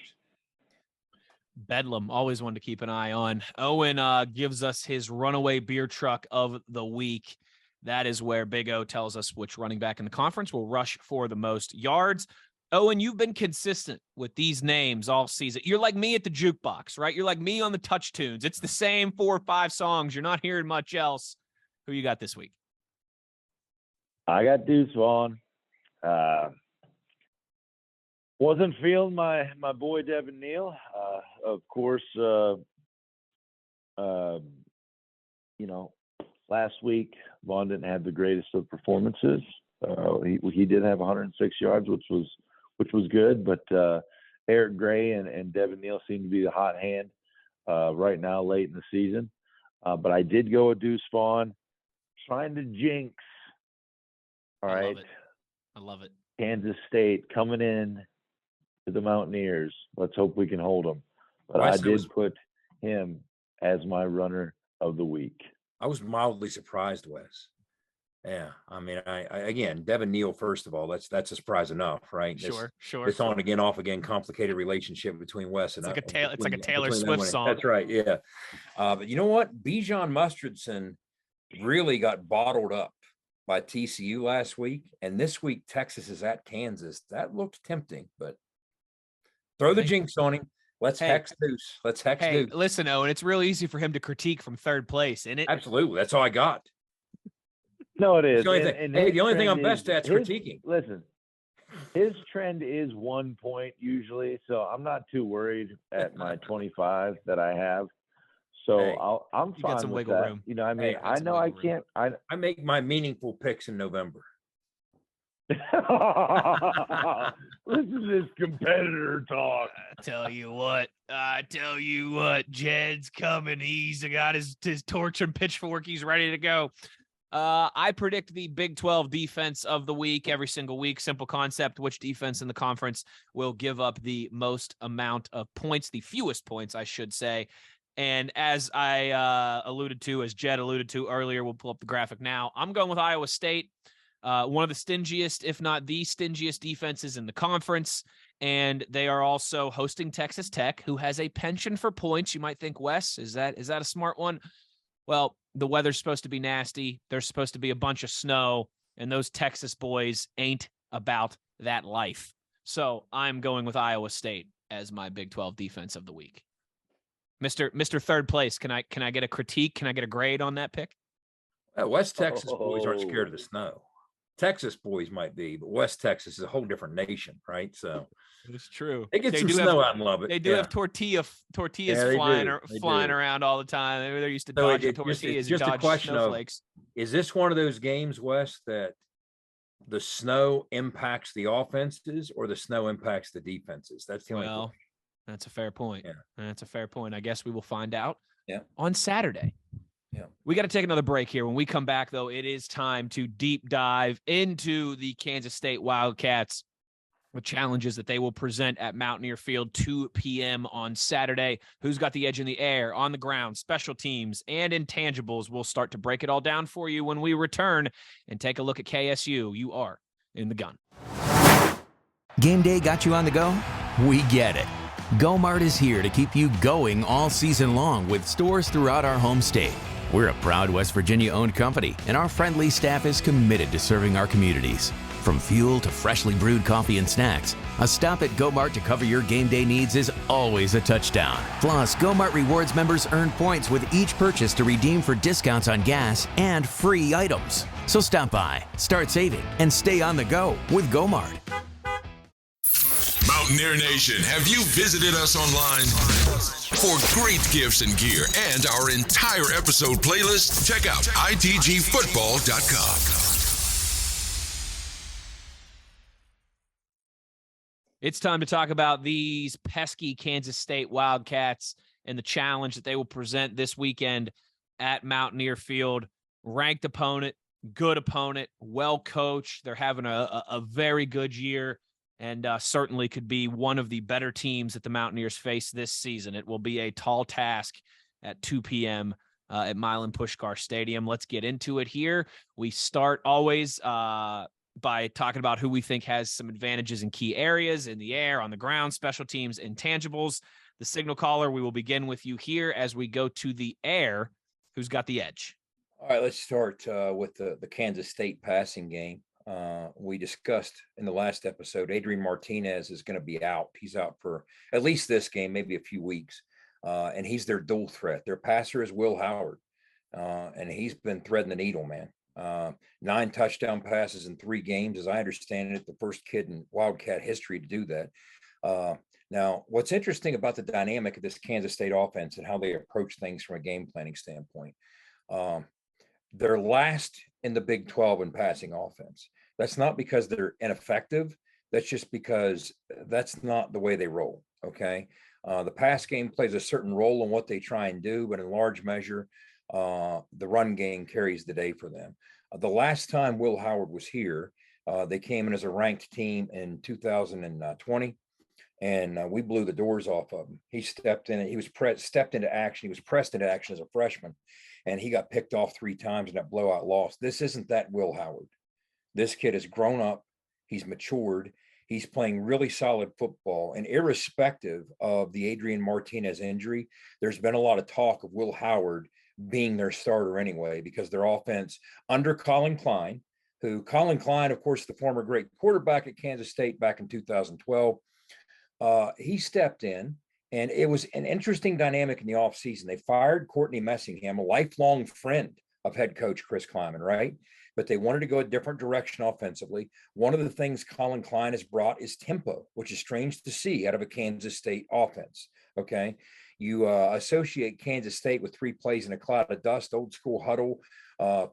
Bedlam, always one to keep an eye on. Owen gives us his runaway beer truck of the week. That is where Big O tells us which running back in the conference will rush for the most yards. Owen, you've been consistent with these names all season. You're like me at the jukebox, right? You're like me on the touch tunes. It's the same 4 or 5 songs. You're not hearing much else. Who you got this week? I got Deuce Vaughn. Wasn't feeling my boy Devin Neal. Of course, last week Vaughn didn't have the greatest of performances. He did have 106 yards, which was good. But Eric Gray and Devin Neal seem to be the hot hand right now, late in the season. But I did go with Deuce Vaughn, trying to jinx. All right, I love it. Kansas State coming in to the Mountaineers. Let's hope we can hold them. But Wes, I did put him as my runner of the week. I was mildly surprised, Wes. Yeah, I mean, I again, Devin Neal, first of all, that's a surprise enough, right? Sure. It's on again, off again, complicated relationship between Wes and it's like a Taylor Swift song. That's right, yeah. But you know what? Bijan Mustardson really got bottled up by TCU last week, and this week Texas is at Kansas. That looked tempting, but throw the jinx on him. Let's hex Deuce. Let's hex Deuce. Listen, Owen, it's real easy for him to critique from third place, isn't it? Absolutely. That's all I got. No, it is. The only thing I'm best at is critiquing. Listen, his trend is 1 point usually, so I'm not too worried at my 25 that I have. So I'm fine got some with wiggle that. room. You know, I mean, I know I can't. I make my meaningful picks in November. Listen to this competitor talk. I tell you what, Jed's coming. He's got his torch and pitchfork. He's ready to go. I predict the Big 12 defense of the week every single week. Simple concept: which defense in the conference will give up the most amount of points, the fewest points, I should say. And as I as Jed alluded to earlier, we'll pull up the graphic now. I'm going with Iowa State, one of the stingiest, if not the stingiest defenses in the conference. And they are also hosting Texas Tech, who has a penchant for points. You might think, Wes, is that a smart one? Well, the weather's supposed to be nasty. There's supposed to be a bunch of snow, and those Texas boys ain't about that life. So I'm going with Iowa State as my Big 12 defense of the week. Mr. Third Place, can I get a critique? Can I get a grade on that pick? West Texas boys aren't scared of the snow. Texas boys might be, but West Texas is a whole different nation, right? So it's true. They get some snow out in Lubbock. They do have tortillas flying around all the time. They're used to dodging tortillas. Just a question snowflakes. Is this one of those games, Wes, that the snow impacts the offenses or the snow impacts the defenses? That's the only question. That's a fair point. Yeah. That's a fair point. I guess we will find out on Saturday. Yeah. We got to take another break here. When we come back, though, it is time to deep dive into the Kansas State Wildcats, the challenges that they will present at Mountaineer Field, 2 p.m. on Saturday. Who's got the edge in the air, on the ground, special teams, and intangibles? We'll start to break it all down for you when we return and take a look at KSU. You are in the gun. Game day got you on the go? We get it. GoMart is here to keep you going all season long with stores throughout our home state. We're a proud West Virginia-owned company, and our friendly staff is committed to serving our communities. From fuel to freshly brewed coffee and snacks, a stop at GoMart to cover your game day needs is always a touchdown. Plus, GoMart Rewards members earn points with each purchase to redeem for discounts on gas and free items. So stop by, start saving, and stay on the go with GoMart. Mountaineer Nation, have you visited us online? For great gifts and gear and our entire episode playlist, check out itgfootball.com. It's time to talk about these pesky Kansas State Wildcats and the challenge that they will present this weekend at Mountaineer Field. Ranked opponent, good opponent, well coached. They're having a very good year, and certainly could be one of the better teams that the Mountaineers face this season. It will be a tall task at 2 p.m. At Milan Puskar Stadium. Let's get into it here. We start always by talking about who we think has some advantages in key areas, in the air, on the ground, special teams, intangibles. The signal caller, we will begin with you here as we go to the air. Who's got the edge? All right, let's start with the Kansas State passing game. We discussed in the last episode, Adrian Martinez is going to be out. He's out for at least this game, maybe a few weeks. And he's their dual threat. Their passer is Will Howard. And he's been threading the needle, man. 9 touchdown passes in 3 games, as I understand it, the first kid in Wildcat history to do that. Now, what's interesting about the dynamic of this Kansas State offense and how they approach things from a game planning standpoint, they're last in the Big 12 in passing offense. That's not because they're ineffective. That's just because that's not the way they roll, okay? The pass game plays a certain role in what they try and do, but in large measure, the run game carries the day for them. The last time Will Howard was here, they came in as a ranked team in 2020, and we blew the doors off of him. He stepped in, he was stepped into action. He was pressed into action as a freshman, and he got picked off 3 times in that blowout loss. This isn't that Will Howard. This kid has grown up. He's matured. He's playing really solid football. And irrespective of the Adrian Martinez injury, there's been a lot of talk of Will Howard being their starter anyway, because their offense under Colin Klein, Colin Klein, of course, the former great quarterback at Kansas State back in 2012, he stepped in, and it was an interesting dynamic in the offseason. They fired Courtney Messingham, a lifelong friend of head coach Chris Kleiman, right? But they wanted to go a different direction offensively. One of the things Colin Klein has brought is tempo, which is strange to see out of a Kansas State offense, okay? You associate Kansas State with 3 plays in a cloud of dust, old school huddle,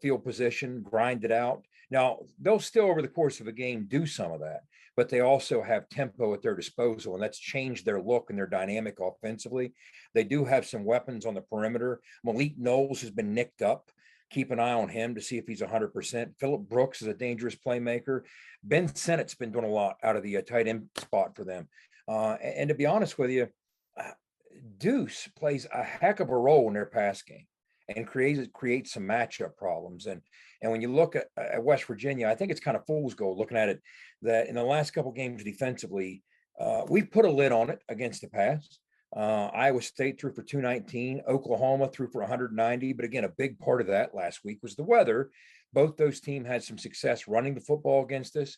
field position, grind it out. Now, they'll still, over the course of a game, do some of that, but they also have tempo at their disposal, and that's changed their look and their dynamic offensively. They do have some weapons on the perimeter. Malik Knowles has been nicked up. Keep an eye on him to see if he's 100%. Phillip Brooks is a dangerous playmaker. Ben Sennett's been doing a lot out of the tight end spot for them. And to be honest with you, Deuce plays a heck of a role in their pass game and creates some matchup problems. And when you look at West Virginia, I think it's kind of fool's gold looking at it, that in the last couple of games defensively, we've put a lid on it against the pass. Iowa State threw for 219, Oklahoma threw for 190. But again, a big part of that last week was the weather. Both those teams had some success running the football against us.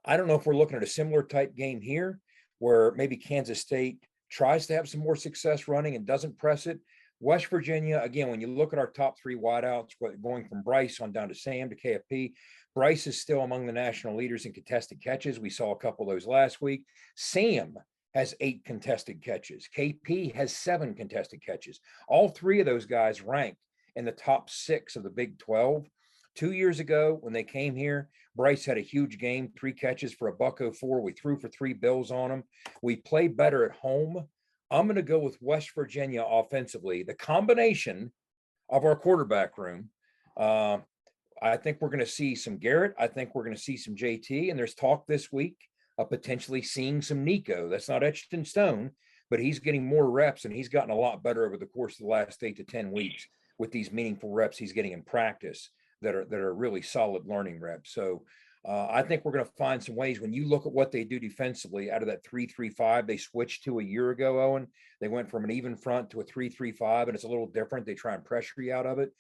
I don't know if we're looking at a similar type game here where maybe Kansas State tries to have some more success running and doesn't press it. West Virginia, again, when you look at our top 3 wideouts, going from Bryce on down to Sam to KFP, Bryce is still among the national leaders in contested catches. We saw a couple of those last week. Sam has 8 contested catches. KP has 7 contested catches. All 3 of those guys ranked in the top 6 of the Big 12. 2 years ago, when they came here, Bryce had a huge game, 3 catches for $104. We threw for 3 bills on him. We played better at home. I'm going to go with West Virginia offensively. The combination of our quarterback room. I think we're going to see some Garrett. I think we're going to see some JT. And there's talk this week of potentially seeing some Nico. That's not etched in stone, but he's getting more reps, and he's gotten a lot better over the course of the last 8 to 10 weeks with these meaningful reps he's getting in practice that are really solid learning reps. So I think we're going to find some ways. When you look at what they do defensively out of that 3-3-5 they switched to a year ago, Owen, they went from an even front to a 3-3-5, and it's a little different. They try and pressure you out of it.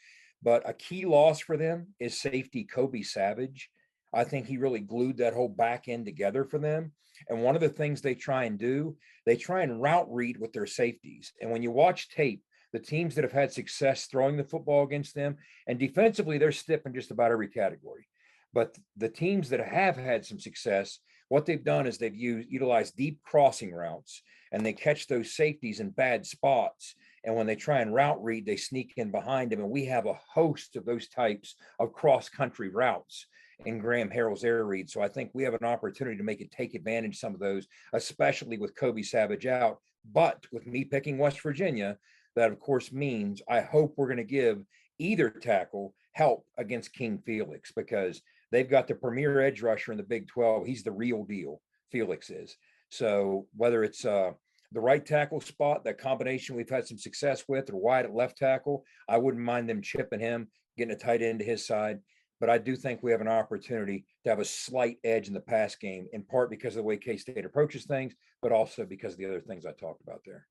But a key loss for them is safety Kobe Savage. I think he really glued that whole back end together for them. And one of the things they try and do, they try and route read with their safeties. And when you watch tape, the teams that have had success throwing the football against them, and defensively, they're stiff in just about every category. But the teams that have had some success, what they've done is they've utilized deep crossing routes, and they catch those safeties in bad spots. And when they try and route read, they sneak in behind them. And we have a host of those types of cross-country routes in Graham Harrell's air read. So I think we have an opportunity to take advantage of some of those, especially with Kobe Savage out. But with me picking West Virginia, that of course means I hope we're going to give either tackle help against King Felix, because they've got the premier edge rusher in the Big 12. He's the real deal, Felix is. So whether it's the right tackle spot, that combination we've had some success with, or wide at left tackle, I wouldn't mind them chipping him, getting a tight end to his side. But I do think we have an opportunity to have a slight edge in the pass game, in part because of the way K-State approaches things, but also because of the other things I talked about there.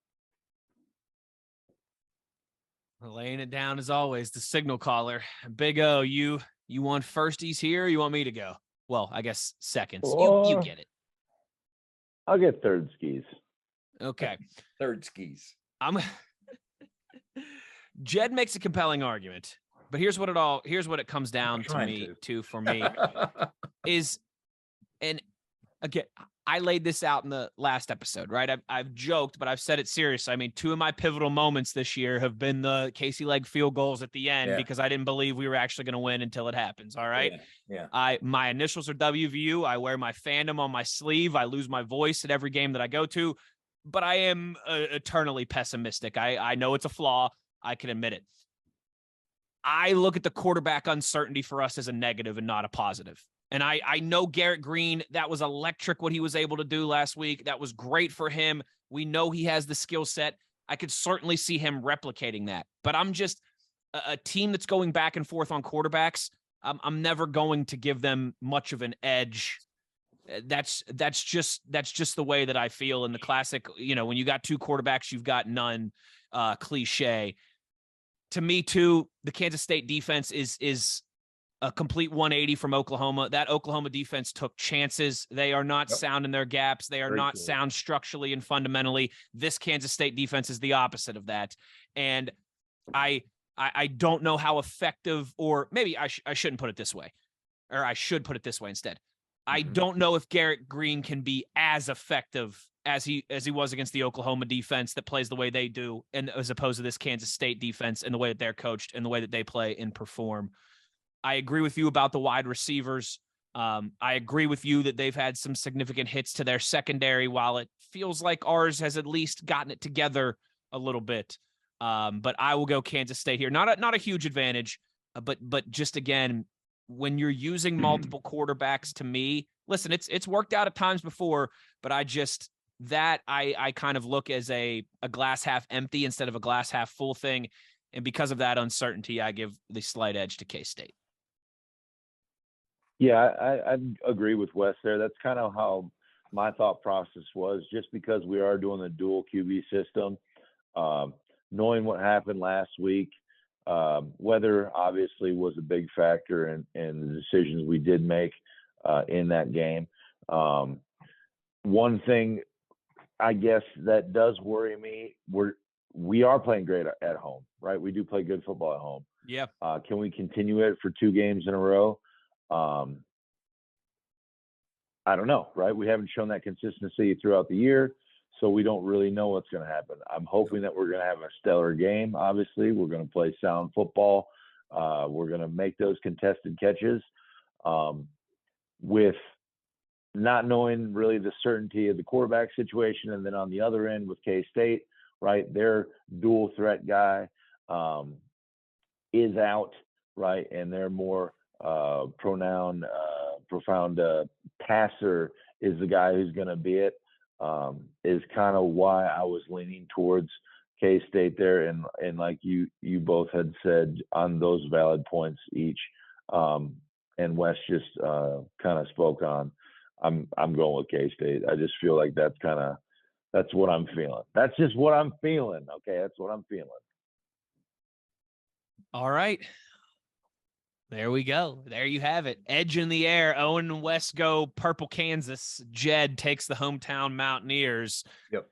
We're laying it down as always, the signal caller. Big O, you want firsties here, or you want me to go? Well, I guess seconds. You get it. I'll get third skis. Okay. Third skis. Jed makes a compelling argument, but here's what it comes down for me is, and again, I laid this out in the last episode, right? I've joked, but I've said it seriously. I mean, 2 of my pivotal moments this year have been the Casey Legg field goals at the end, because I didn't believe we were actually going to win until it happens. All right. Yeah. My initials are WVU. I wear my fandom on my sleeve. I lose my voice at every game that I go to, but I am eternally pessimistic. I know it's a flaw. I can admit it. I look at the quarterback uncertainty for us as a negative and not a positive. And I know Garrett Green, that was electric what he was able to do last week. That was great for him. We know he has the skill set. I could certainly see him replicating that. But I'm just a team that's going back and forth on quarterbacks. I'm never going to give them much of an edge. That's just the way that I feel in the classic. When you got 2 quarterbacks, you've got none cliche. To me, too, the Kansas State defense is a complete 180 from Oklahoma. That Oklahoma defense took chances. They are not sound in their gaps. They are not sound structurally and fundamentally. This Kansas State defense is the opposite of that. And I don't know how effective, or maybe I shouldn't put it this way, or I should put it this way instead. I don't know if Garrett Green can be as effective as he was against the Oklahoma defense that plays the way they do, and as opposed to this Kansas State defense and the way that they're coached and the way that they play and perform. I agree with you about the wide receivers. I agree with you that they've had some significant hits to their secondary, while it feels like ours has at least gotten it together a little bit. But I will go Kansas State here. Not a huge advantage, but just again, when you're using multiple quarterbacks, to me, listen, it's worked out at times before, but I kind of look as a glass half empty instead of a glass half full thing. And because of that uncertainty, I give the slight edge to K-State. Yeah, I agree with Wes there. That's kind of how my thought process was, just because we are doing the dual QB system, knowing what happened last week. Weather obviously was a big factor in the decisions we did make in that game. One thing I guess that does worry me, we are playing great at home, right? We do play good football at home. Yeah. Can we continue it for 2 games in a row? I don't know, right? We haven't shown that consistency throughout the year, so we don't really know what's going to happen. I'm hoping that we're going to have a stellar game. Obviously, we're going to play sound football. We're going to make those contested catches. With not knowing really the certainty of the quarterback situation, and then on the other end with K-State, right, their dual threat guy, is out, right, and they're more profound passer is the guy who's going to be it, is kind of why I was leaning towards K-State there. And like you both had said on those valid points each, and Wes just kind of spoke on, I'm going with K-State. I just feel like that's what I'm feeling. That's just what I'm feeling. Okay. That's what I'm feeling. All right. There we go. There you have it. Edge in the air. Owen and Wes go Purple Kansas. Jed takes the hometown Mountaineers. Yep.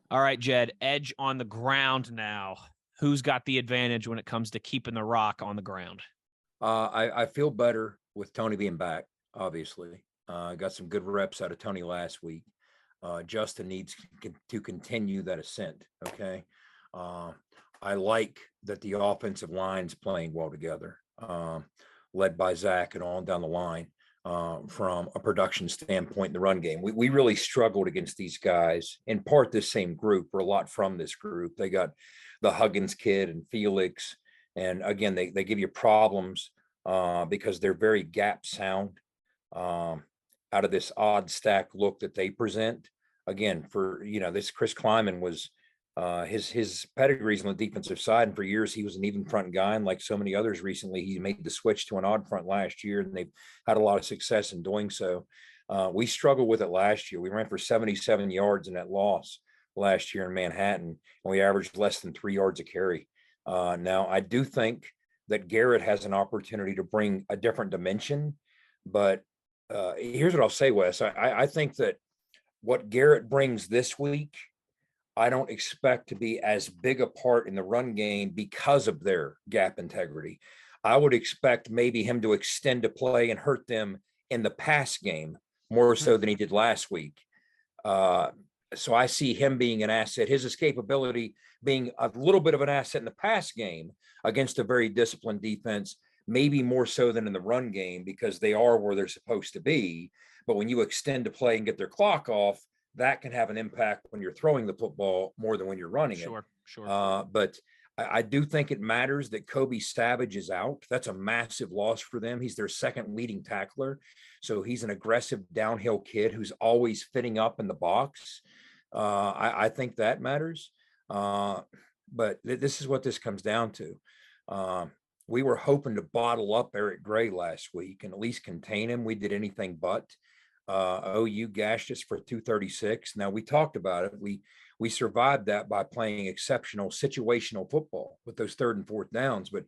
All right, Jed, edge on the ground now. Who's got the advantage when it comes to keeping the rock on the ground? I feel better with Tony being back, obviously. Got some good reps out of Tony last week. Justin needs to continue that ascent, okay? I like that the offensive line's playing well together, led by Zach and on down the line. From a production standpoint in the run game, we really struggled against these guys, in part this same group, or a lot from this group. They got the Huggins kid and Felix, and again, they give you problems because they're very gap sound out of this odd stack look that they present. Again, for this Chris Kleiman was his pedigree's on the defensive side, and for years he was an even front guy, and like so many others recently, he made the switch to an odd front last year, and they've had a lot of success in doing so. We struggled with it last year. We ran for 77 yards in that loss last year in Manhattan, and we averaged less than 3 yards a carry. Now, I do think that Garrett has an opportunity to bring a different dimension, but here's what I'll say, Wes. I think that what Garrett brings this week, I don't expect to be as big a part in the run game because of their gap integrity. I would expect maybe him to extend a play and hurt them in the pass game more so than he did last week. So I see him being an asset, his escapability being a little bit of an asset in the pass game against a very disciplined defense, maybe more so than in the run game, because they are where they're supposed to be. But when you extend a play and get their clock off, that can have an impact when you're throwing the football more than when you're running it. Sure. But I do think it matters that Kobe Savage is out. That's a massive loss for them. He's their second leading tackler. So he's an aggressive downhill kid who's always fitting up in the box. I think that matters. But this is what this comes down to. We were hoping to bottle up Eric Gray last week and at least contain him. We did anything but. OU gashed us for 236. Now, we talked about it. We survived that by playing exceptional situational football with those third and fourth downs. But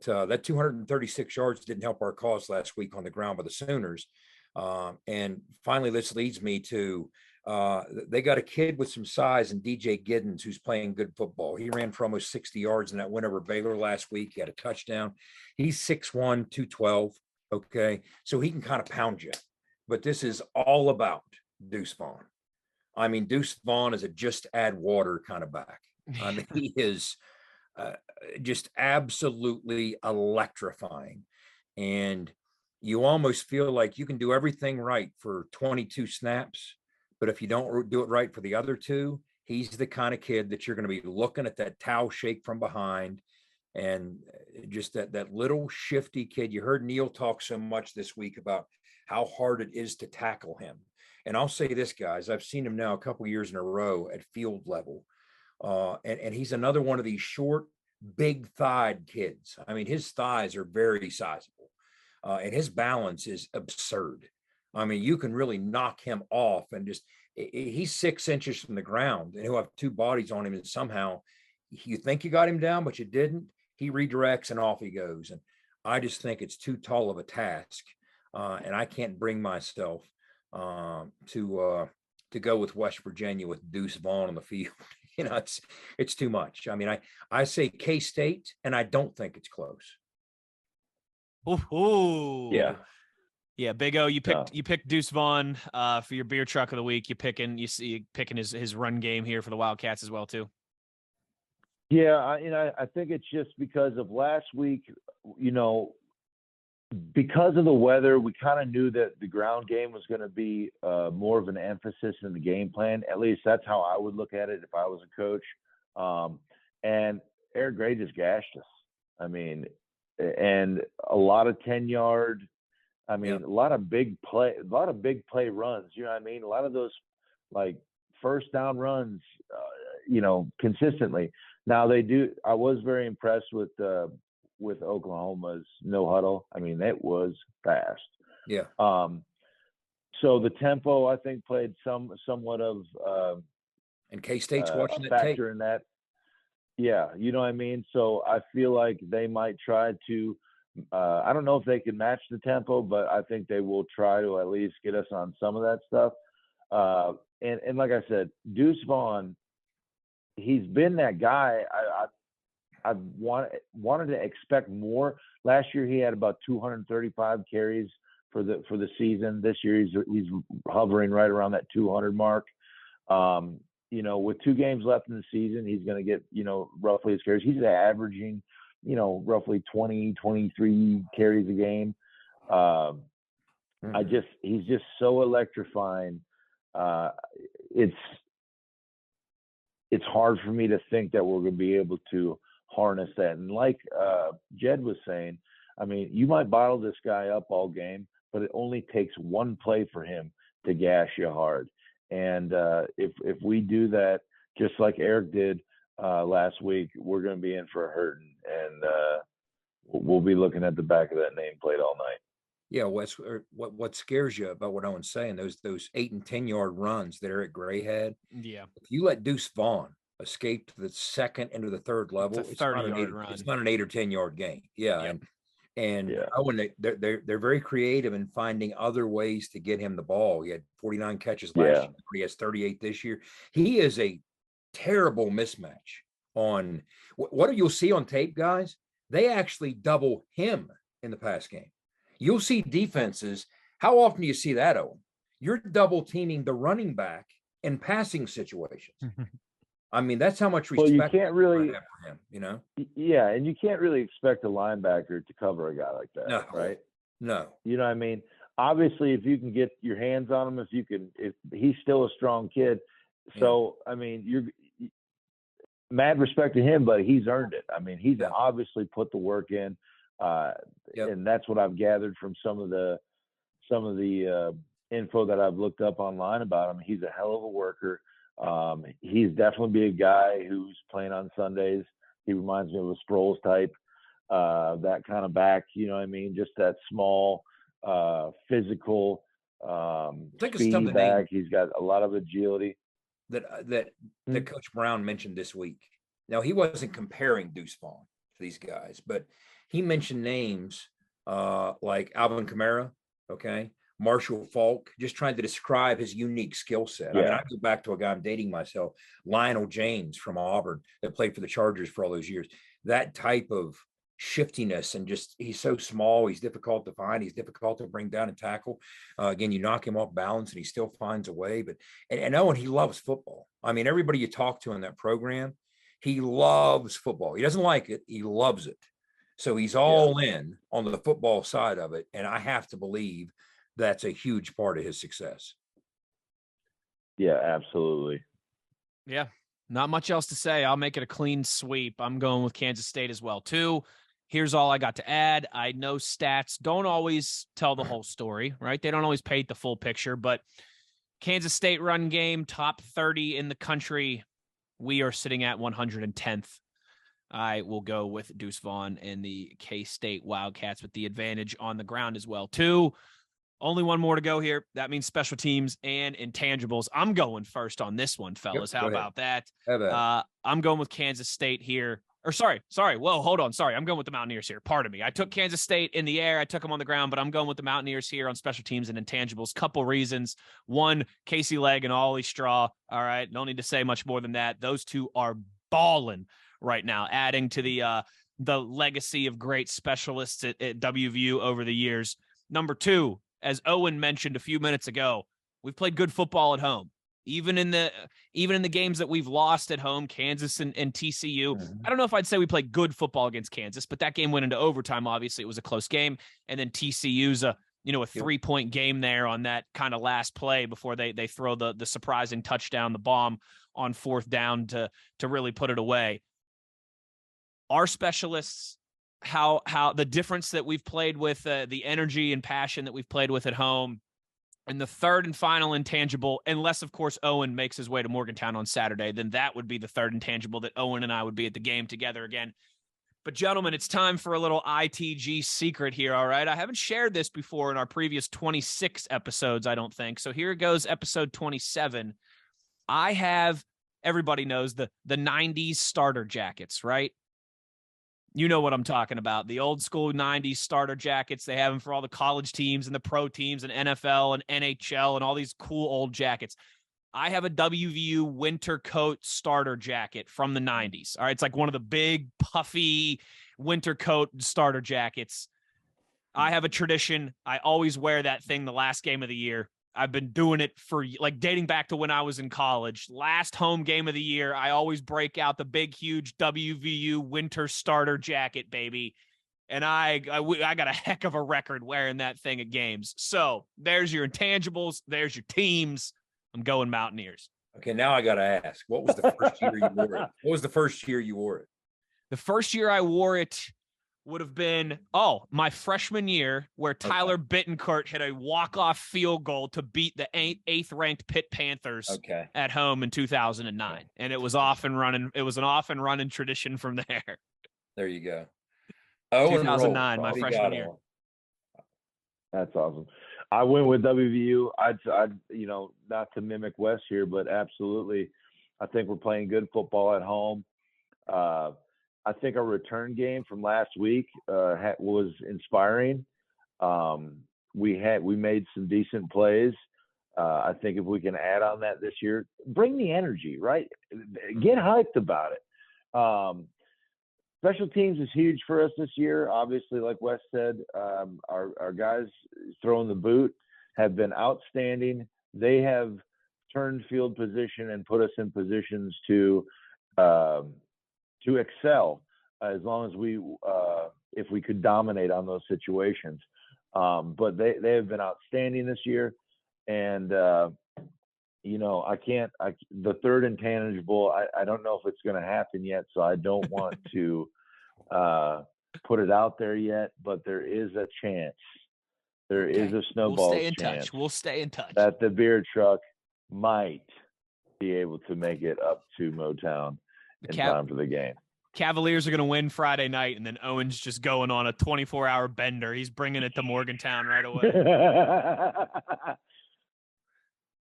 that 236 yards didn't help our cause last week on the ground by the Sooners. And finally, this leads me to they got a kid with some size in DJ Giddens who's playing good football. He ran for almost 60 yards in that win over Baylor last week. He had a touchdown. He's 6'1", 212. Okay, so he can kind of pound you. But this is all about Deuce Vaughn. I mean, Deuce Vaughn is a just add water kind of back. I mean, he is just absolutely electrifying. And you almost feel like you can do everything right for 22 snaps. But if you don't do it right for the other two, he's the kind of kid that you're going to be looking at that towel shake from behind. And just that little shifty kid. You heard Neil talk so much this week about how hard it is to tackle him. And I'll say this, guys, I've seen him now a couple of years in a row at field level. And he's another one of these short, big-thighed kids. I mean, his thighs are very sizable. And his balance is absurd. I mean, you can really knock him off and he's 6 inches from the ground and he'll have two bodies on him. And somehow you think you got him down, but you didn't. He redirects and off he goes. And I just think it's too tall of a task. And I can't bring myself to go with West Virginia with Deuce Vaughn on the field. It's too much. I mean, I say K-State, and I don't think it's close. Ooh. Yeah, Big O, you picked Deuce Vaughn for your beer truck of the week. You picking his run game here for the Wildcats as well too. Yeah, I think it's just because of last week. Because of the weather, we kind of knew that the ground game was going to be more of an emphasis in the game plan. At least that's how I would look at it if I was a coach. And Eric Gray just gashed us. I mean, and a lot of 10-yard. I mean, a lot of big play runs. You know what I mean? A lot of those like first down runs, consistently. Now they do. I was very impressed with Oklahoma's no huddle. I mean, it was fast. Yeah. So the tempo, I think, played somewhat of and K-State's watching a that factor in that. Yeah, you know what I mean? So I feel like they might try to I don't know if they can match the tempo, but I think they will try to at least get us on some of that stuff. And like I said, Deuce Vaughn, he's been that guy. I wanted to expect more. Last year he had about 235 carries for the season. This year he's hovering right around that 200 mark. With 2 games left in the season, he's going to get, roughly his carries. He's averaging, roughly 20, 23 carries a game. He's just so electrifying. It's hard for me to think that we're going to be able to harness that. And like Jed was saying, I mean, you might bottle this guy up all game, but it only takes one play for him to gash you hard. And if we do that, just like Eric did last week, we're going to be in for a hurting, and we'll be looking at the back of that nameplate all night. Yeah, Wes, what scares you about what Owen's saying, those 8 and 10-yard runs that Eric Gray had. Yeah. If you let Deuce Vaughn escape to the second into the third level, it's not an 8 or 10-yard game. Yeah. Yep. And Owen, they're very creative in finding other ways to get him the ball. He had 49 catches last year. He has 38 this year. He is a terrible mismatch on what you'll see on tape, guys. They actually double him in the pass game. You'll see defenses. How often do you see that, Owen? You're double teaming the running back in passing situations. I mean, that's how much respect you can't really have for him, Yeah, and you can't really expect a linebacker to cover a guy like that, right? No. You know what I mean? Obviously, if you can get your hands on him, if he's still a strong kid. So, I mean, you're mad respect to him, but he's earned it. I mean, he's obviously put the work in, and that's what I've gathered from some of the info that I've looked up online about him. He's a hell of a worker. He's definitely be a guy who's playing on Sundays. He reminds me of a Sproles type, that kind of back, you know what I mean? Just that small, physical, speed back. He's got a lot of agility. That Coach Brown mentioned this week. Now, he wasn't comparing Deuce Vaughn to these guys, but he mentioned names like Alvin Kamara, Marshall Falk, just trying to describe his unique skill set. I mean, I go back to a guy, I'm dating myself, Lionel James from Auburn, that played for the Chargers for all those years. That type of shiftiness, and just he's so small, he's difficult to find, he's difficult to bring down and tackle. Again, you knock him off balance and he still finds a way. But and Owen, he loves football. I mean, everybody you talk to in that program, he loves football. He doesn't like it, he loves it. So he's all in on the football side of it, and I have to believe that's a huge part of his success. Yeah, absolutely. Yeah, not much else to say. I'll make it a clean sweep. I'm going with Kansas State as well, too. Here's all I got to add. I know stats don't always tell the whole story, right? They don't always paint the full picture, but Kansas State run game, top 30 in the country. We are sitting at 110th. I will go with Deuce Vaughn and the K-State Wildcats with the advantage on the ground as well, too. Only one more to go here. That means special teams and intangibles. I'm going first on this one, fellas. How about that? I'm going with Kansas State here. Or sorry. Whoa, hold on. Sorry. I'm going with the Mountaineers here. Pardon me. I took Kansas State in the air. I took them on the ground, but I'm going with the Mountaineers here on special teams and intangibles. Couple reasons. One, Casey Legg and Ollie Straw. All right. No need to say much more than that. Those two are balling right now, adding to the legacy of great specialists at WVU over the years. Number two, as Owen mentioned a few minutes ago, we've played good football at home. Even in the games that we've lost at home, Kansas and TCU. I don't know if I'd say we played good football against Kansas, but that game went into overtime. Obviously, it was a close game. And then TCU's a 3-point game there on that kind of last play before they throw the surprising touchdown, the bomb on 4th down to really put it away. Our specialists how the difference that we've played with, the energy and passion that we've played with at home. And the third and final intangible, unless, of course, Owen makes his way to Morgantown on Saturday, then that would be the third intangible, that Owen and I would be at the game together again. But, gentlemen, it's time for a little ITG secret here, all right? I haven't shared this before in our previous 26 episodes, I don't think. So here goes episode 27. I have, everybody knows, the 90s starter jackets, right? You know what I'm talking about. The old school 90s starter jackets. They have them for all the college teams and the pro teams and NFL and NHL and all these cool old jackets. I have a WVU winter coat starter jacket from the 90s. All right. It's like one of the big puffy winter coat starter jackets. I have a tradition. I always wear that thing the last game of the year. I've been doing it for like dating back to when I was in college. Last home game of the year, I always break out the big, huge WVU winter starter jacket, baby. And I got a heck of a record wearing that thing at games. So there's your intangibles. There's your teams. I'm going Mountaineers. Okay, now I got to ask, what was the first year you wore it? What was the first year you wore it? The first year I wore it would have been, my freshman year, where Tyler Bittencourt hit a walk-off field goal to beat the eighth-ranked Pitt Panthers at home in 2009. And it was off and running. It was an off and running tradition from there. There you go. 2009, my freshman year. That's awesome. I went with WVU. I'd not to mimic Wes here, but absolutely, I think we're playing good football at home. I think our return game from last week was inspiring. We made some decent plays. I think if we can add on that this year, bring the energy, right? Get hyped about it. Special teams is huge for us this year. Obviously, like Wes said, our guys throwing the boot have been outstanding. They have turned field position and put us in positions to excel, as long as if we could dominate on those situations. But they have been outstanding this year. And, the third intangible, I don't know if it's going to happen yet, so I don't want to put it out there yet, but there is a chance. There is a snowball chance. We'll stay in touch. That the beer truck might be able to make it up to Motown in time for the game. Cavaliers are going to win Friday night, and then Owen's just going on a 24-hour bender. He's bringing it to Morgantown right away.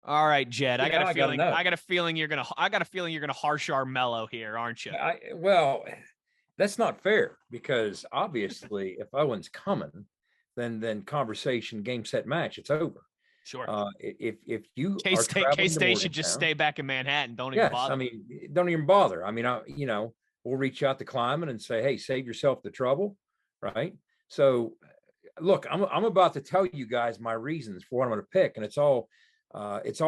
All right, Jed. I got a feeling you're gonna harsh our mellow here, aren't you? Well, that's not fair, because obviously, if Owen's coming, then conversation, game, set, match, it's over. Sure. If you K-State should just stay back in Manhattan. Don't even bother. I mean, don't even bother. I mean, we'll reach out to Kleiman and say, hey, save yourself the trouble, right? So, look, I'm about to tell you guys my reasons for what I'm going to pick, and it's all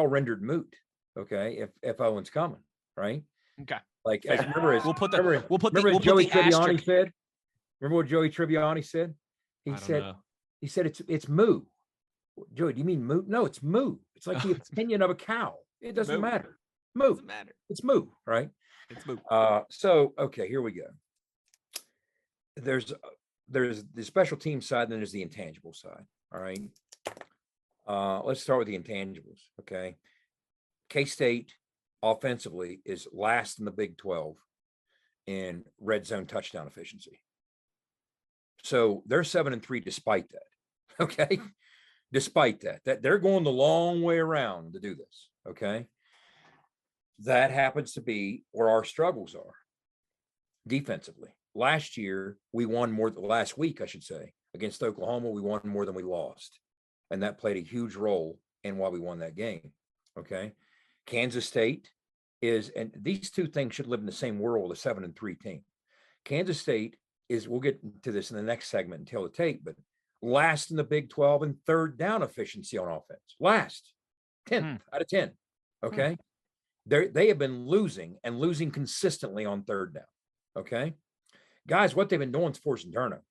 rendered moot. Okay, if Owen's coming, right? Okay. Like, remember what Joey Tribbiani said? Remember what Joey Tribbiani said? He said it's moo. Joey, do you mean moo? No, it's moo. It's like the opinion of a cow. It doesn't matter. Moo. Doesn't matter. It's moo, right? It's moo. So okay, here we go. There's the special team side, and then there's the intangible side. All right. Let's start with the intangibles. Okay. K-State offensively is last in the Big 12 in red zone touchdown efficiency. So they're 7-3 despite that. Okay. Despite that they're going the long way around to do this. Okay. That happens to be where our struggles are defensively. Last week, I should say, against Oklahoma, we won more than we lost. And that played a huge role in why we won that game. Okay. Kansas State and these two things should live in the same world, a 7-3 team. Kansas State we'll get to this in the next segment and tell the tape, but last in the Big 12 in third down efficiency on offense. Last, 10th out of 10. Okay. They have been losing consistently on third down. Okay. Guys, what they've been doing is forcing turnovers.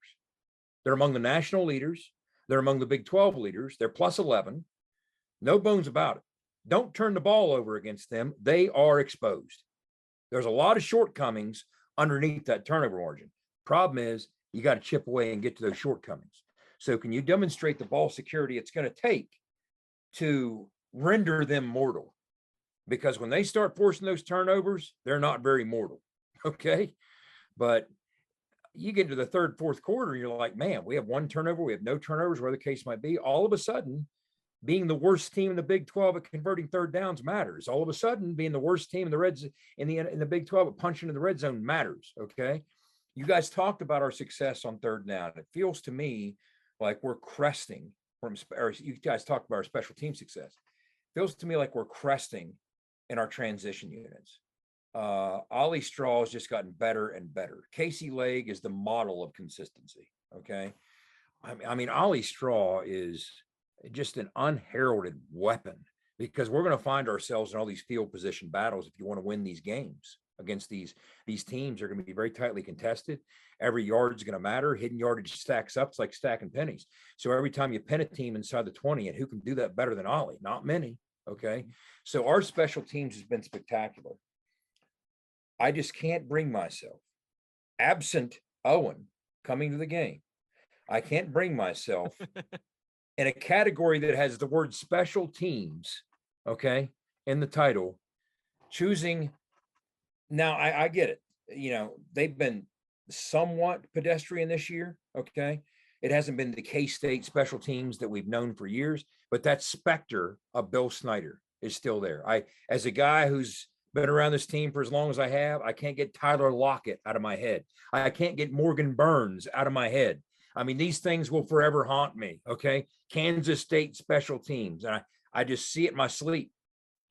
They're among the national leaders. They're among the Big 12 leaders. They're plus 11. No bones about it. Don't turn the ball over against them. They are exposed. There's a lot of shortcomings underneath that turnover margin. Problem is, You got to chip away and get to those shortcomings. So can you demonstrate the ball security it's going to take to render them mortal? Because when they start forcing those turnovers, they're not very mortal. Okay. But you get to the third, fourth quarter, you're like, man, we have one turnover, we have no turnovers, whatever the case might be. All of a sudden, being the worst team in the Big 12 at converting third downs matters. All of a sudden, being the worst team in the Big 12 at punching in the red zone matters. Okay. You guys talked about our success on third down. It feels to me like we're cresting or you guys talked about our special team success. It feels to me like we're cresting in our transition units. Ollie Straw has just gotten better and better. Casey Legg is the model of consistency. Okay. I mean, Ollie Straw is just an unheralded weapon, because we're going to find ourselves in all these field position battles. If you want to win these games against these teams, are going to be very tightly contested. Every yard's going to matter. Hidden yardage stacks up. It's like stacking pennies. So every time you pin a team inside the 20, and who can do that better than Ollie? Not many. Okay. So our special teams has been spectacular. I just can't bring myself, absent Owen coming to the game, I can't bring myself in a category that has the word special teams, okay, in the title, choosing. Now, I get it. You know, they've been somewhat pedestrian this year, okay? It hasn't been the K-State special teams that we've known for years, but that specter of Bill Snyder is still there. As a guy who's been around this team for as long as I have, I can't get Tyler Lockett out of my head. I can't get Morgan Burns out of my head. I mean, these things will forever haunt me, okay? Kansas State special teams. And I just see it in my sleep.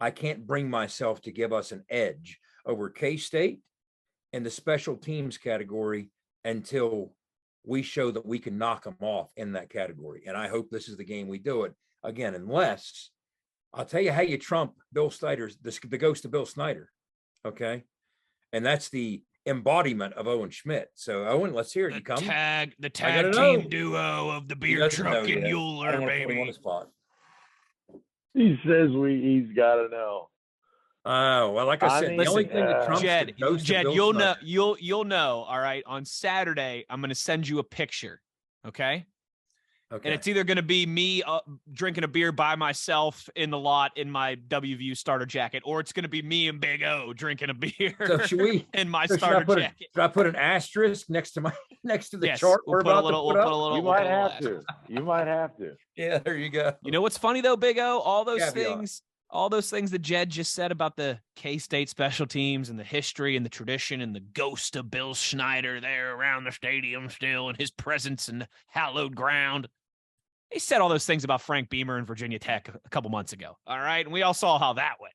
I can't bring myself to give us an edge over K-State in the special teams category until we show that we can knock them off in that category. And I hope this is the game we do it again, unless I'll tell you how you trump Bill Snyder's, the ghost of Bill Snyder. Okay. And that's the embodiment of Owen Schmitt. So Owen, let's hear it. You come. The tag team duo of the beer truck and Uhler, baby. He says he's got to know. Oh, well, like I said, the only thing that trumps Jed, the ghost of Bill you'll Snyder. know, you'll know. All right. On Saturday, I'm going to send you a picture. Okay. Okay. And it's either going to be me drinking a beer by myself in the lot in my WVU starter jacket, or it's going to be me and Big O drinking a beer in my starter jacket. Should I put an asterisk next to the Yes, chart? we'll put a little. You might have to. You might have to. Yeah, there you go. You know what's funny though, Big O? All those things that Jed just said about the K-State special teams and the history and the tradition and the ghost of Bill Snyder there around the stadium still, and his presence in hallowed ground. He said all those things about Frank Beamer and Virginia Tech a couple months ago. All right. And we all saw how that went.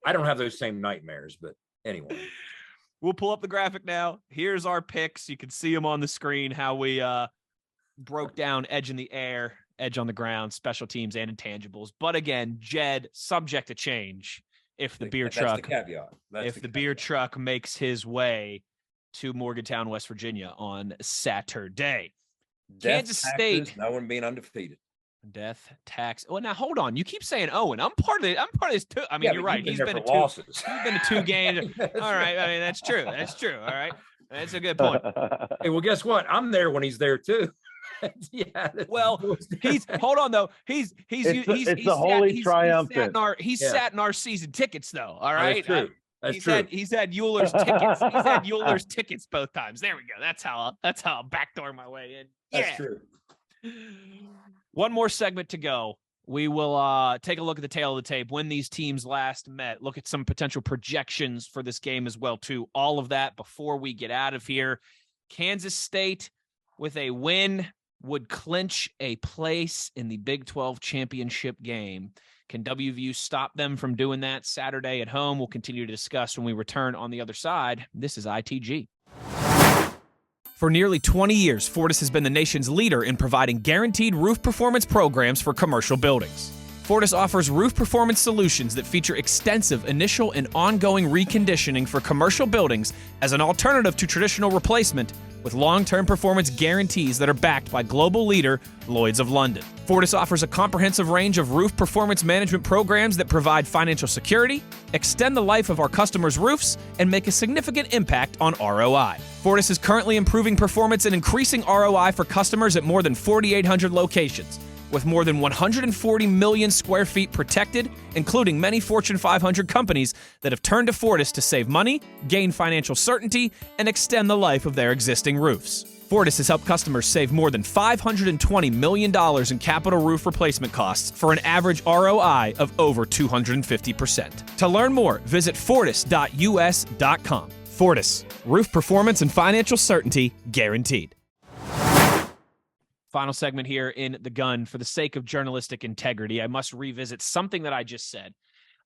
I don't have those same nightmares, but anyway. We'll pull up the graphic now. Here's our picks. You can see them on the screen, how we broke down edge in the air, edge on the ground, special teams and intangibles. But again, Jed, subject to change if the beer truck, beer truck makes his way to Morgantown, West Virginia on Saturday. Kansas State, no one being undefeated. Death tax. Well, now hold on. You keep saying Owen. I'm part of this too. I mean, you're right. He's been to 2 games. All right. I mean, that's true. That's true. All right. That's a good point. Hey, well, guess what? I'm there when he's there too. Yeah. Well, hold on though. He's triumphant. Sat in our season tickets though. All right. Oh, that's true. He's had Euler's tickets. He's had Euler's tickets both times. There we go. That's how I'll backdoor my way in. That's true. One more segment to go. We will take a look at the tail of the tape, when these teams last met, look at some potential projections for this game as well, too. All of that before we get out of here. Kansas State, with a win, would clinch a place in the Big 12 championship game. Can WVU stop them from doing that Saturday at home? We'll continue to discuss when we return on the other side. This is ITG. For nearly 20 years, Fortis has been the nation's leader in providing guaranteed roof performance programs for commercial buildings. Fortis offers roof performance solutions that feature extensive initial and ongoing reconditioning for commercial buildings as an alternative to traditional replacement, with long-term performance guarantees that are backed by global leader Lloyd's of London. Fortis offers a comprehensive range of roof performance management programs that provide financial security, extend the life of our customers' roofs, and make a significant impact on ROI. Fortis is currently improving performance and increasing ROI for customers at more than 4,800 locations, with more than 140 million square feet protected, including many Fortune 500 companies that have turned to Fortis to save money, gain financial certainty, and extend the life of their existing roofs. Fortis has helped customers save more than $520 million in capital roof replacement costs for an average ROI of over 250%. To learn more, visit fortis.us.com. Fortis, roof performance and financial certainty guaranteed. Final segment here in The Gun. For the sake of journalistic integrity, I must revisit something that I just said.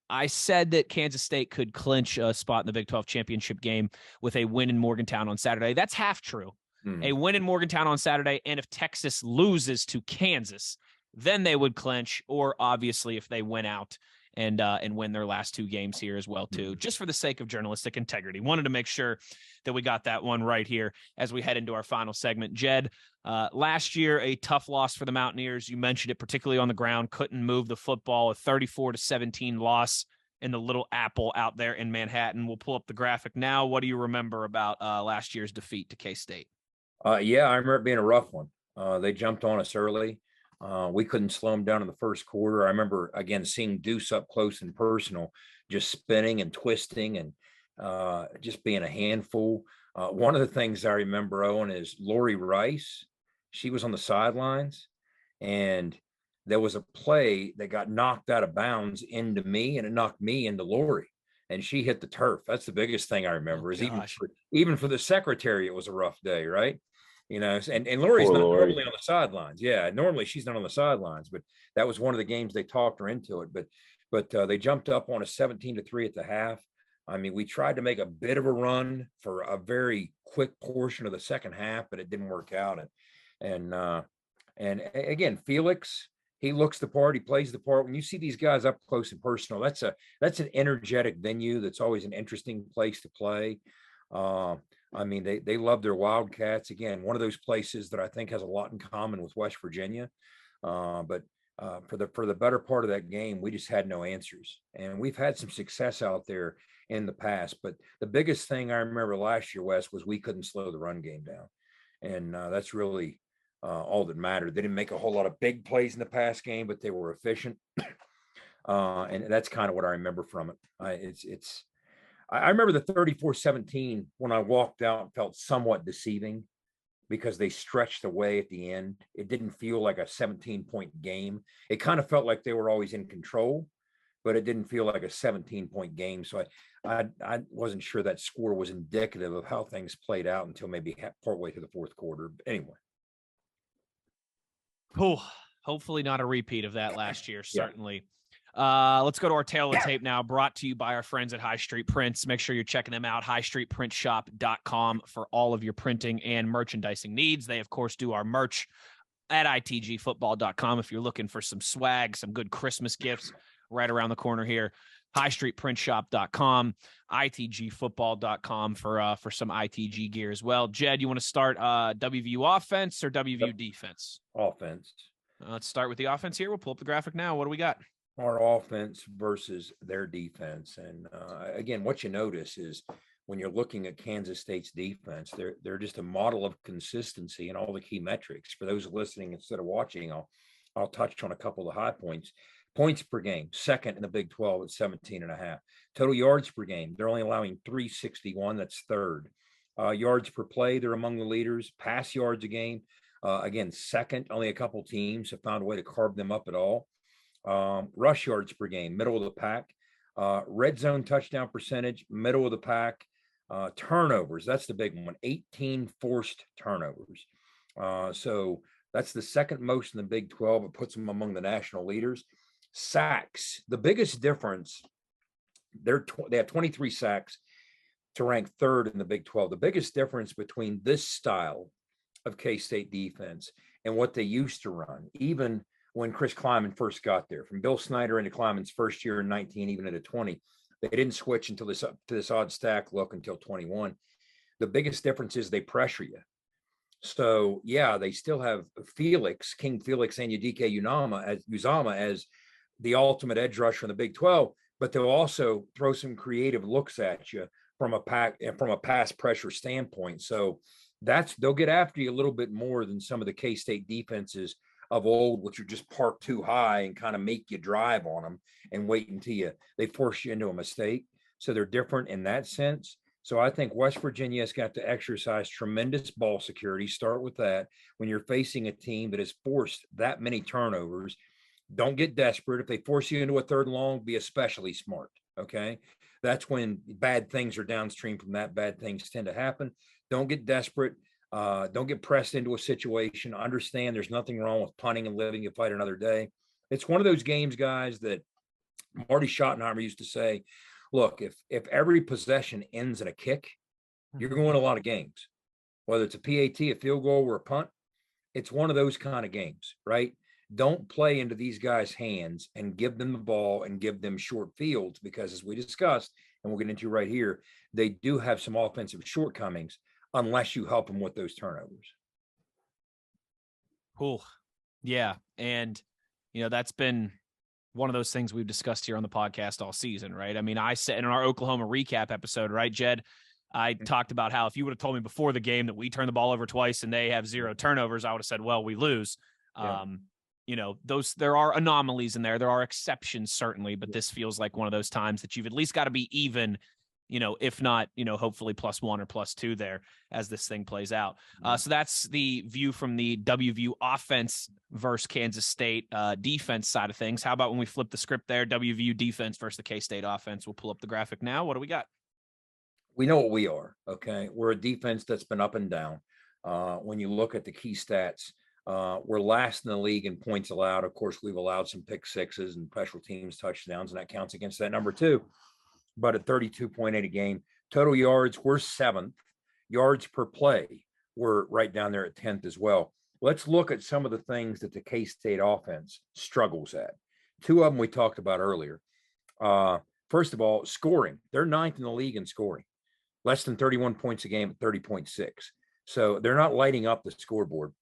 I said that Kansas State could clinch a spot in the Big 12 championship game with a win in Morgantown on Saturday. That's half true. A win in Morgantown on Saturday, and if Texas loses to Kansas, then they would clinch, or obviously if they win out and win their last two games here as well, too, just for the sake of journalistic integrity. Wanted to make sure that we got that one right here as we head into our final segment. Jed, last year, a tough loss for the Mountaineers. You mentioned it, particularly on the ground, couldn't move the football, a 34-17 loss in the Little Apple out there in Manhattan. We'll pull up the graphic now. What do you remember about last year's defeat to K-State? Yeah, I remember it being a rough one. They jumped on us early. We couldn't slow them down in the first quarter. I remember, again, seeing Deuce up close and personal, just spinning and twisting and just being a handful. One of the things I remember, Owen, is Lori Rice. She was on the sidelines, and there was a play that got knocked out of bounds into me, and it knocked me into Lori, and she hit the turf. That's the biggest thing I remember. Even for the secretary, it was a rough day, right? You know, and Lori's not normally on the sidelines. Yeah, normally she's not on the sidelines, but that was one of the games they talked her into it. But they jumped up on a 17-3 at the half. I mean, we tried to make a bit of a run for a very quick portion of the second half, but it didn't work out. And again, Felix, he looks the part, he plays the part. When you see these guys up close and personal, that's an energetic venue. That's always an interesting place to play. I mean, they love their Wildcats. Again, one of those places that I think has a lot in common with West Virginia. But for the better part of that game, we just had no answers. And we've had some success out there in the past. But the biggest thing I remember last year, Wes, was we couldn't slow the run game down. And that's really all that mattered. They didn't make a whole lot of big plays in the pass game, but they were efficient. And that's kind of what I remember from it. I remember the 34-17 when I walked out felt somewhat deceiving because they stretched away at the end. It didn't feel like a 17-point game. It kind of felt like they were always in control, but it didn't feel like a 17-point game. So I wasn't sure that score was indicative of how things played out until maybe partway through the fourth quarter. But anyway. Cool. Hopefully not a repeat of that last year, certainly. Let's go to our tail of the tape now, brought to you by our friends at High Street Prints. Make sure you're checking them out, highstreetprintshop.com, for all of your printing and merchandising needs. They, of course, do our merch at itgfootball.com. If you're looking for some swag, some good Christmas gifts right around the corner here, highstreetprintshop.com, itgfootball.com for some ITG gear as well. Jed, you want to start WVU offense or WVU defense? Offense. Let's start with the offense here. We'll pull up the graphic now. What do we got? Our offense versus their defense. And again, what you notice is when you're looking at Kansas State's defense, they're just a model of consistency in all the key metrics. For those listening instead of watching, I'll touch on a couple of the high points. Points per game, second in the Big 12 at 17.5. Total yards per game, they're only allowing 361. That's third. Yards per play, they're among the leaders. Pass yards a game, again, second. Only a couple teams have found a way to carve them up at all. Rush yards per game, middle of the pack. Red zone touchdown percentage, middle of the pack. Turnovers, that's the big one, 18 forced turnovers. So that's the second most in the Big 12. It puts them among the national leaders. Sacks, the biggest difference, they have 23 sacks to rank third in the Big 12. The biggest difference between this style of K-State defense and what they used to run, even when Chris Kleiman first got there, from Bill Snyder into Kleiman's first year in 19, even into 20, they didn't switch until this odd stack look until 21. The biggest difference is they pressure you. So yeah, they still have King Felix and Udike Uzama as the ultimate edge rusher in the Big 12, but they'll also throw some creative looks at you from a pass pressure standpoint. So they'll get after you a little bit more than some of the K-State defenses of old, which are just parked too high and kind of make you drive on them and wait until they force you into a mistake. So they're different in that sense. So I think West Virginia has got to exercise tremendous ball security. Start with that. When you're facing a team that has forced that many turnovers, don't get desperate. If they force you into a third and long, be especially smart. Okay. That's when bad things are downstream from that. Bad things tend to happen. Don't get desperate. Don't get pressed into a situation. Understand there's nothing wrong with punting and living to fight another day. It's one of those games, guys, that Marty Schottenheimer used to say, look, if every possession ends in a kick, you're going to win a lot of games, whether it's a PAT, a field goal, or a punt. It's one of those kind of games, right? Don't play into these guys' hands and give them the ball and give them short fields, because as we discussed, and we'll get into right here, they do have some offensive shortcomings unless you help them with those turnovers. Cool. Yeah. And, that's been one of those things we've discussed here on the podcast all season, right? I mean, I said in our Oklahoma recap episode, right, Jed, I talked about how if you would have told me before the game that we turn the ball over twice and they have 0 turnovers, I would have said, well, we lose. Yeah. There are anomalies in there. There are exceptions, certainly, but this feels like one of those times that you've at least got to be even, if not, hopefully +1 or +2 there as this thing plays out. So that's the view from the WVU offense versus Kansas State defense side of things. How about when we flip the script there, WVU defense versus the K-State offense? We'll pull up the graphic now. What do we got? We know what we are, okay? We're a defense that's been up and down. When you look at the key stats, we're last in the league in points allowed. Of course, we've allowed some pick sixes and special teams touchdowns, and that counts against that number too. But at 32.8 a game, total yards, we're 7th. Yards per play, we're right down there at 10th as well. Let's look at some of the things that the K-State offense struggles at. 2 of them we talked about earlier. First of all, scoring. They're 9th in the league in scoring. Less than 31 points a game at 30.6. So they're not lighting up the scoreboard.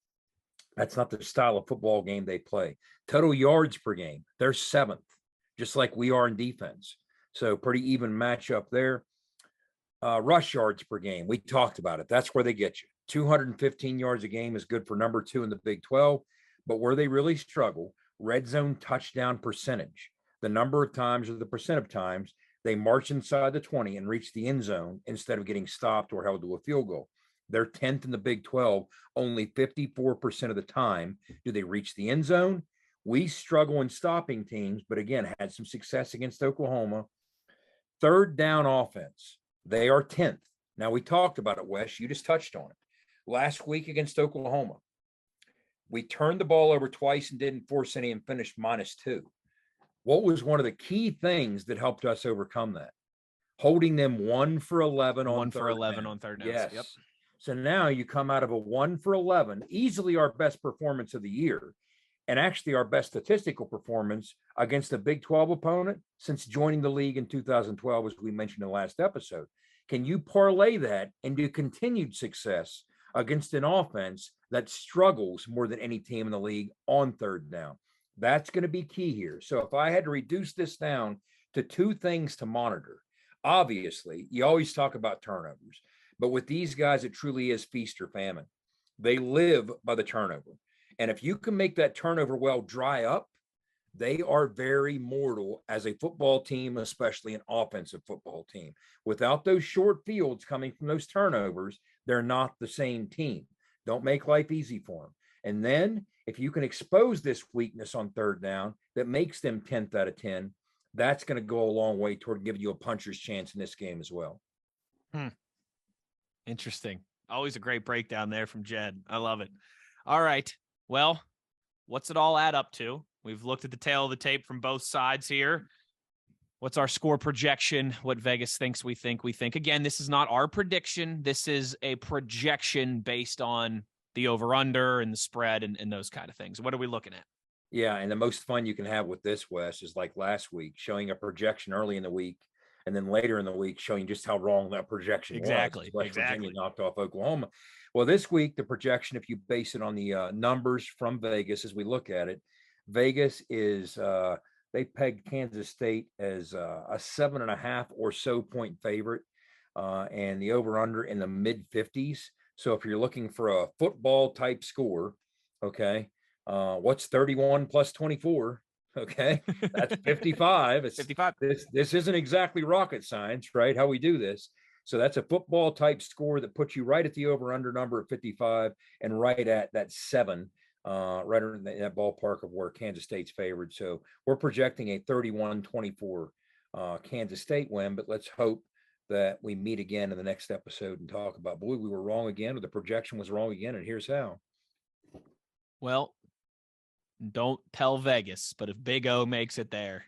That's not the style of football game they play. Total yards per game, they're 7th, just like we are in defense. So pretty even matchup there. Rush yards per game, we talked about it. That's where they get you. 215 yards a game is good for number 2 in the Big 12. But where they really struggle, red zone touchdown percentage. The number of times or the percent of times they march inside the 20 and reach the end zone instead of getting stopped or held to a field goal. They're 10th in the Big 12. Only 54% of the time do they reach the end zone. We struggle in stopping teams, but again, had some success against Oklahoma. Third down offense, they are 10th. Now, we talked about it, Wes. You just touched on it. Last week against Oklahoma, we turned the ball over twice and didn't force any and finished -2. What was one of the key things that helped us overcome that? Holding them 1 for 11 on third down. Yes. Yep. So now you come out of a 1 for 11, easily our best performance of the year, and actually our best statistical performance against a Big 12 opponent since joining the league in 2012, as we mentioned in the last episode. Can you parlay that into continued success against an offense that struggles more than any team in the league on third down? That's going to be key here. So if I had to reduce this down to 2 things to monitor, obviously, you always talk about turnovers, but with these guys, it truly is feast or famine. They live by the turnover. And if you can make that turnover well dry up, they are very mortal as a football team, especially an offensive football team. Without those short fields coming from those turnovers, they're not the same team. Don't make life easy for them. And then if you can expose this weakness on third down that makes them 10th out of 10, that's going to go a long way toward giving you a puncher's chance in this game as well. Interesting. Always a great breakdown there from Jed. I love it. All right. Well, what's it all add up to? We've looked at the tail of the tape from both sides here. What's our score projection? What Vegas thinks we think. Again, this is not our prediction. This is a projection based on the over-under and the spread and those kind of things. What are we looking at? Yeah, and the most fun you can have with this, Wes, is like last week, showing a projection early in the week and then later in the week showing just how wrong that projection was. West Virginia knocked off Oklahoma. Well, this week, the projection, if you base it on the numbers from Vegas as we look at it, Vegas is they pegged Kansas State as a 7.5 or so point favorite, and the over-under in the mid-50s. So if you're looking for a football type score, okay, what's 31 plus 24? Okay, that's 55. It's 55. This isn't exactly rocket science, right? How we do this. So that's a football type score that puts you right at the over-under number of 55 and right at that 7, right in that ballpark of where Kansas State's favored. So we're projecting a 31-24 Kansas State win, but let's hope that we meet again in the next episode and talk about, boy, we were wrong again, or the projection was wrong again, and here's how. Well, don't tell Vegas, but if Big O makes it there,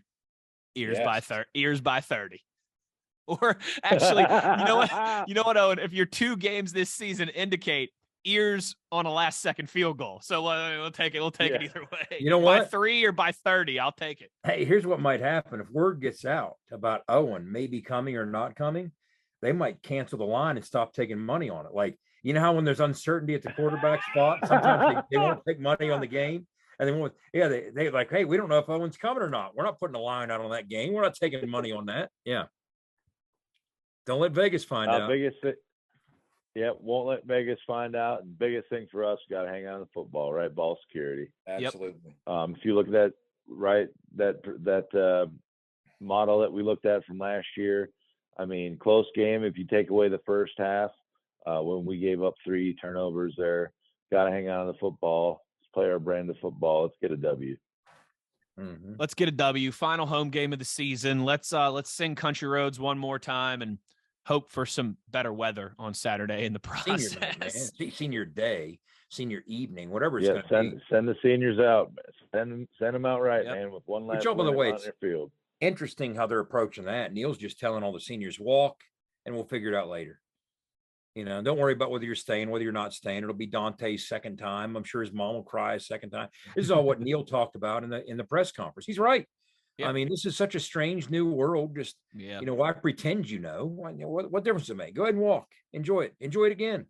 ears by 30. Or actually, you know what, Owen? If your 2 games this season indicate ears on a last-second field goal, so we'll take it. We'll take it either way. You know what? By 3 or by 30, I'll take it. Hey, here's what might happen if word gets out about Owen maybe coming or not coming. They might cancel the line and stop taking money on it. Like, you know how when there's uncertainty at the quarterback spot, sometimes they won't take money on the game. And they won't, they like, hey, we don't know if Owen's coming or not. We're not putting a line out on that game. We're not taking money on that. Yeah. Don't let Vegas find out. Won't let Vegas find out. And biggest thing for us, got to hang on to football, right? Ball security. Absolutely. If you look at that, right, that model that we looked at from last year, I mean, close game. If you take away the first half, when we gave up 3 turnovers there, got to hang on to the football. Let's play our brand of football. Let's get a W. Mm-hmm. Let's get a W. Final home game of the season. Let's sing Country Roads one more time and hope for some better weather on Saturday in the process. Senior day, senior evening, whatever it's going to be. Send the seniors out. Send them out right, man, with one last by the way, on their field. Interesting how they're approaching that. Neil's just telling all the seniors walk, and we'll figure it out later. Don't worry about whether you're staying, whether you're not staying. It'll be Dante's second time. I'm sure his mom will cry a second time. This is all what Neil talked about in the press conference. He's right. Yeah. I mean, this is such a strange new world. Just, why pretend you know? What difference does it make? Go ahead and walk. Enjoy it. Enjoy it again.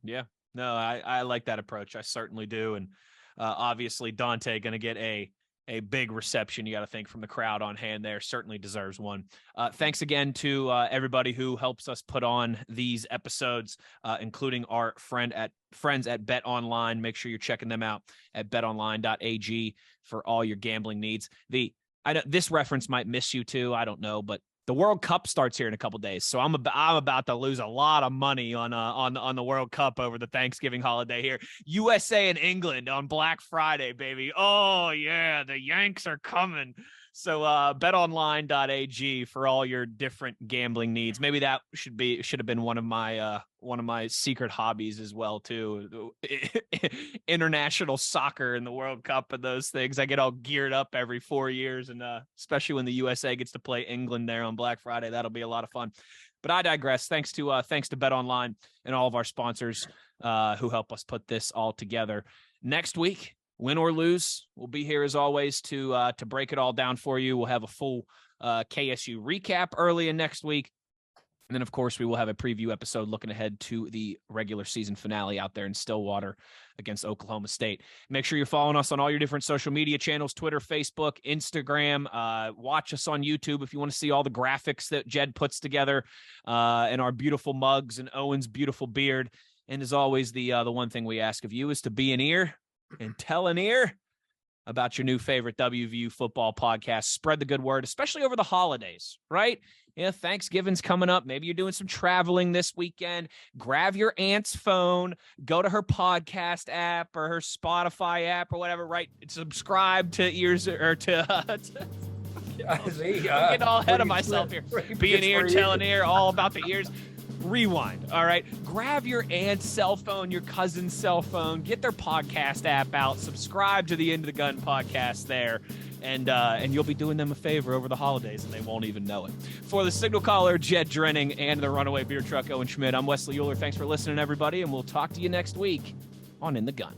Yeah. No, I like that approach. I certainly do. And obviously Dante going to get a big reception, you got to think, from the crowd on hand there. Certainly deserves one. Thanks again to everybody who helps us put on these episodes, including our friends at Bet Online. Make sure you're checking them out at betonline.ag for all your gambling needs. This reference might miss you too. I don't know, but the World Cup starts here in a couple days, so I'm about to lose a lot of money on the World Cup over the Thanksgiving holiday here. USA and England on Black Friday, baby. Oh yeah, the Yanks are coming. So betonline.ag for all your different gambling needs. Maybe that should have been one of my secret hobbies as well too. International soccer and the World Cup and those things. I get all geared up every 4 years, and especially when the USA gets to play England there on Black Friday, that'll be a lot of fun. But I digress. Thanks to Bet Online and all of our sponsors who help us put this all together. Next week, win or lose, we'll be here as always to break it all down for you. We'll have a full KSU recap early in next week. And then, of course, we will have a preview episode looking ahead to the regular season finale out there in Stillwater against Oklahoma State. Make sure you're following us on all your different social media channels, Twitter, Facebook, Instagram. Watch us on YouTube if you want to see all the graphics that Jed puts together and our beautiful mugs and Owen's beautiful beard. And as always, the one thing we ask of you is to be an ear and tell an ear about your new favorite WVU football podcast. Spread the good word, especially over the holidays, right? Thanksgiving's coming up. Maybe you're doing some traveling this weekend. Grab your aunt's phone, go to her podcast app or her Spotify app or whatever, right? Subscribe to ears or to I'm getting all ahead of myself here. Be an ear, tell an ear, all about the ears. Rewind. All right. Grab your aunt's cell phone, your cousin's cell phone, get their podcast app out, subscribe to the Into the Gun podcast there, and you'll be doing them a favor over the holidays, and they won't even know it. For the signal caller, Jed Drenning, and the runaway beer truck, Owen Schmitt, I'm Wes Uhler. Thanks for listening, everybody, and we'll talk to you next week on In the Gun.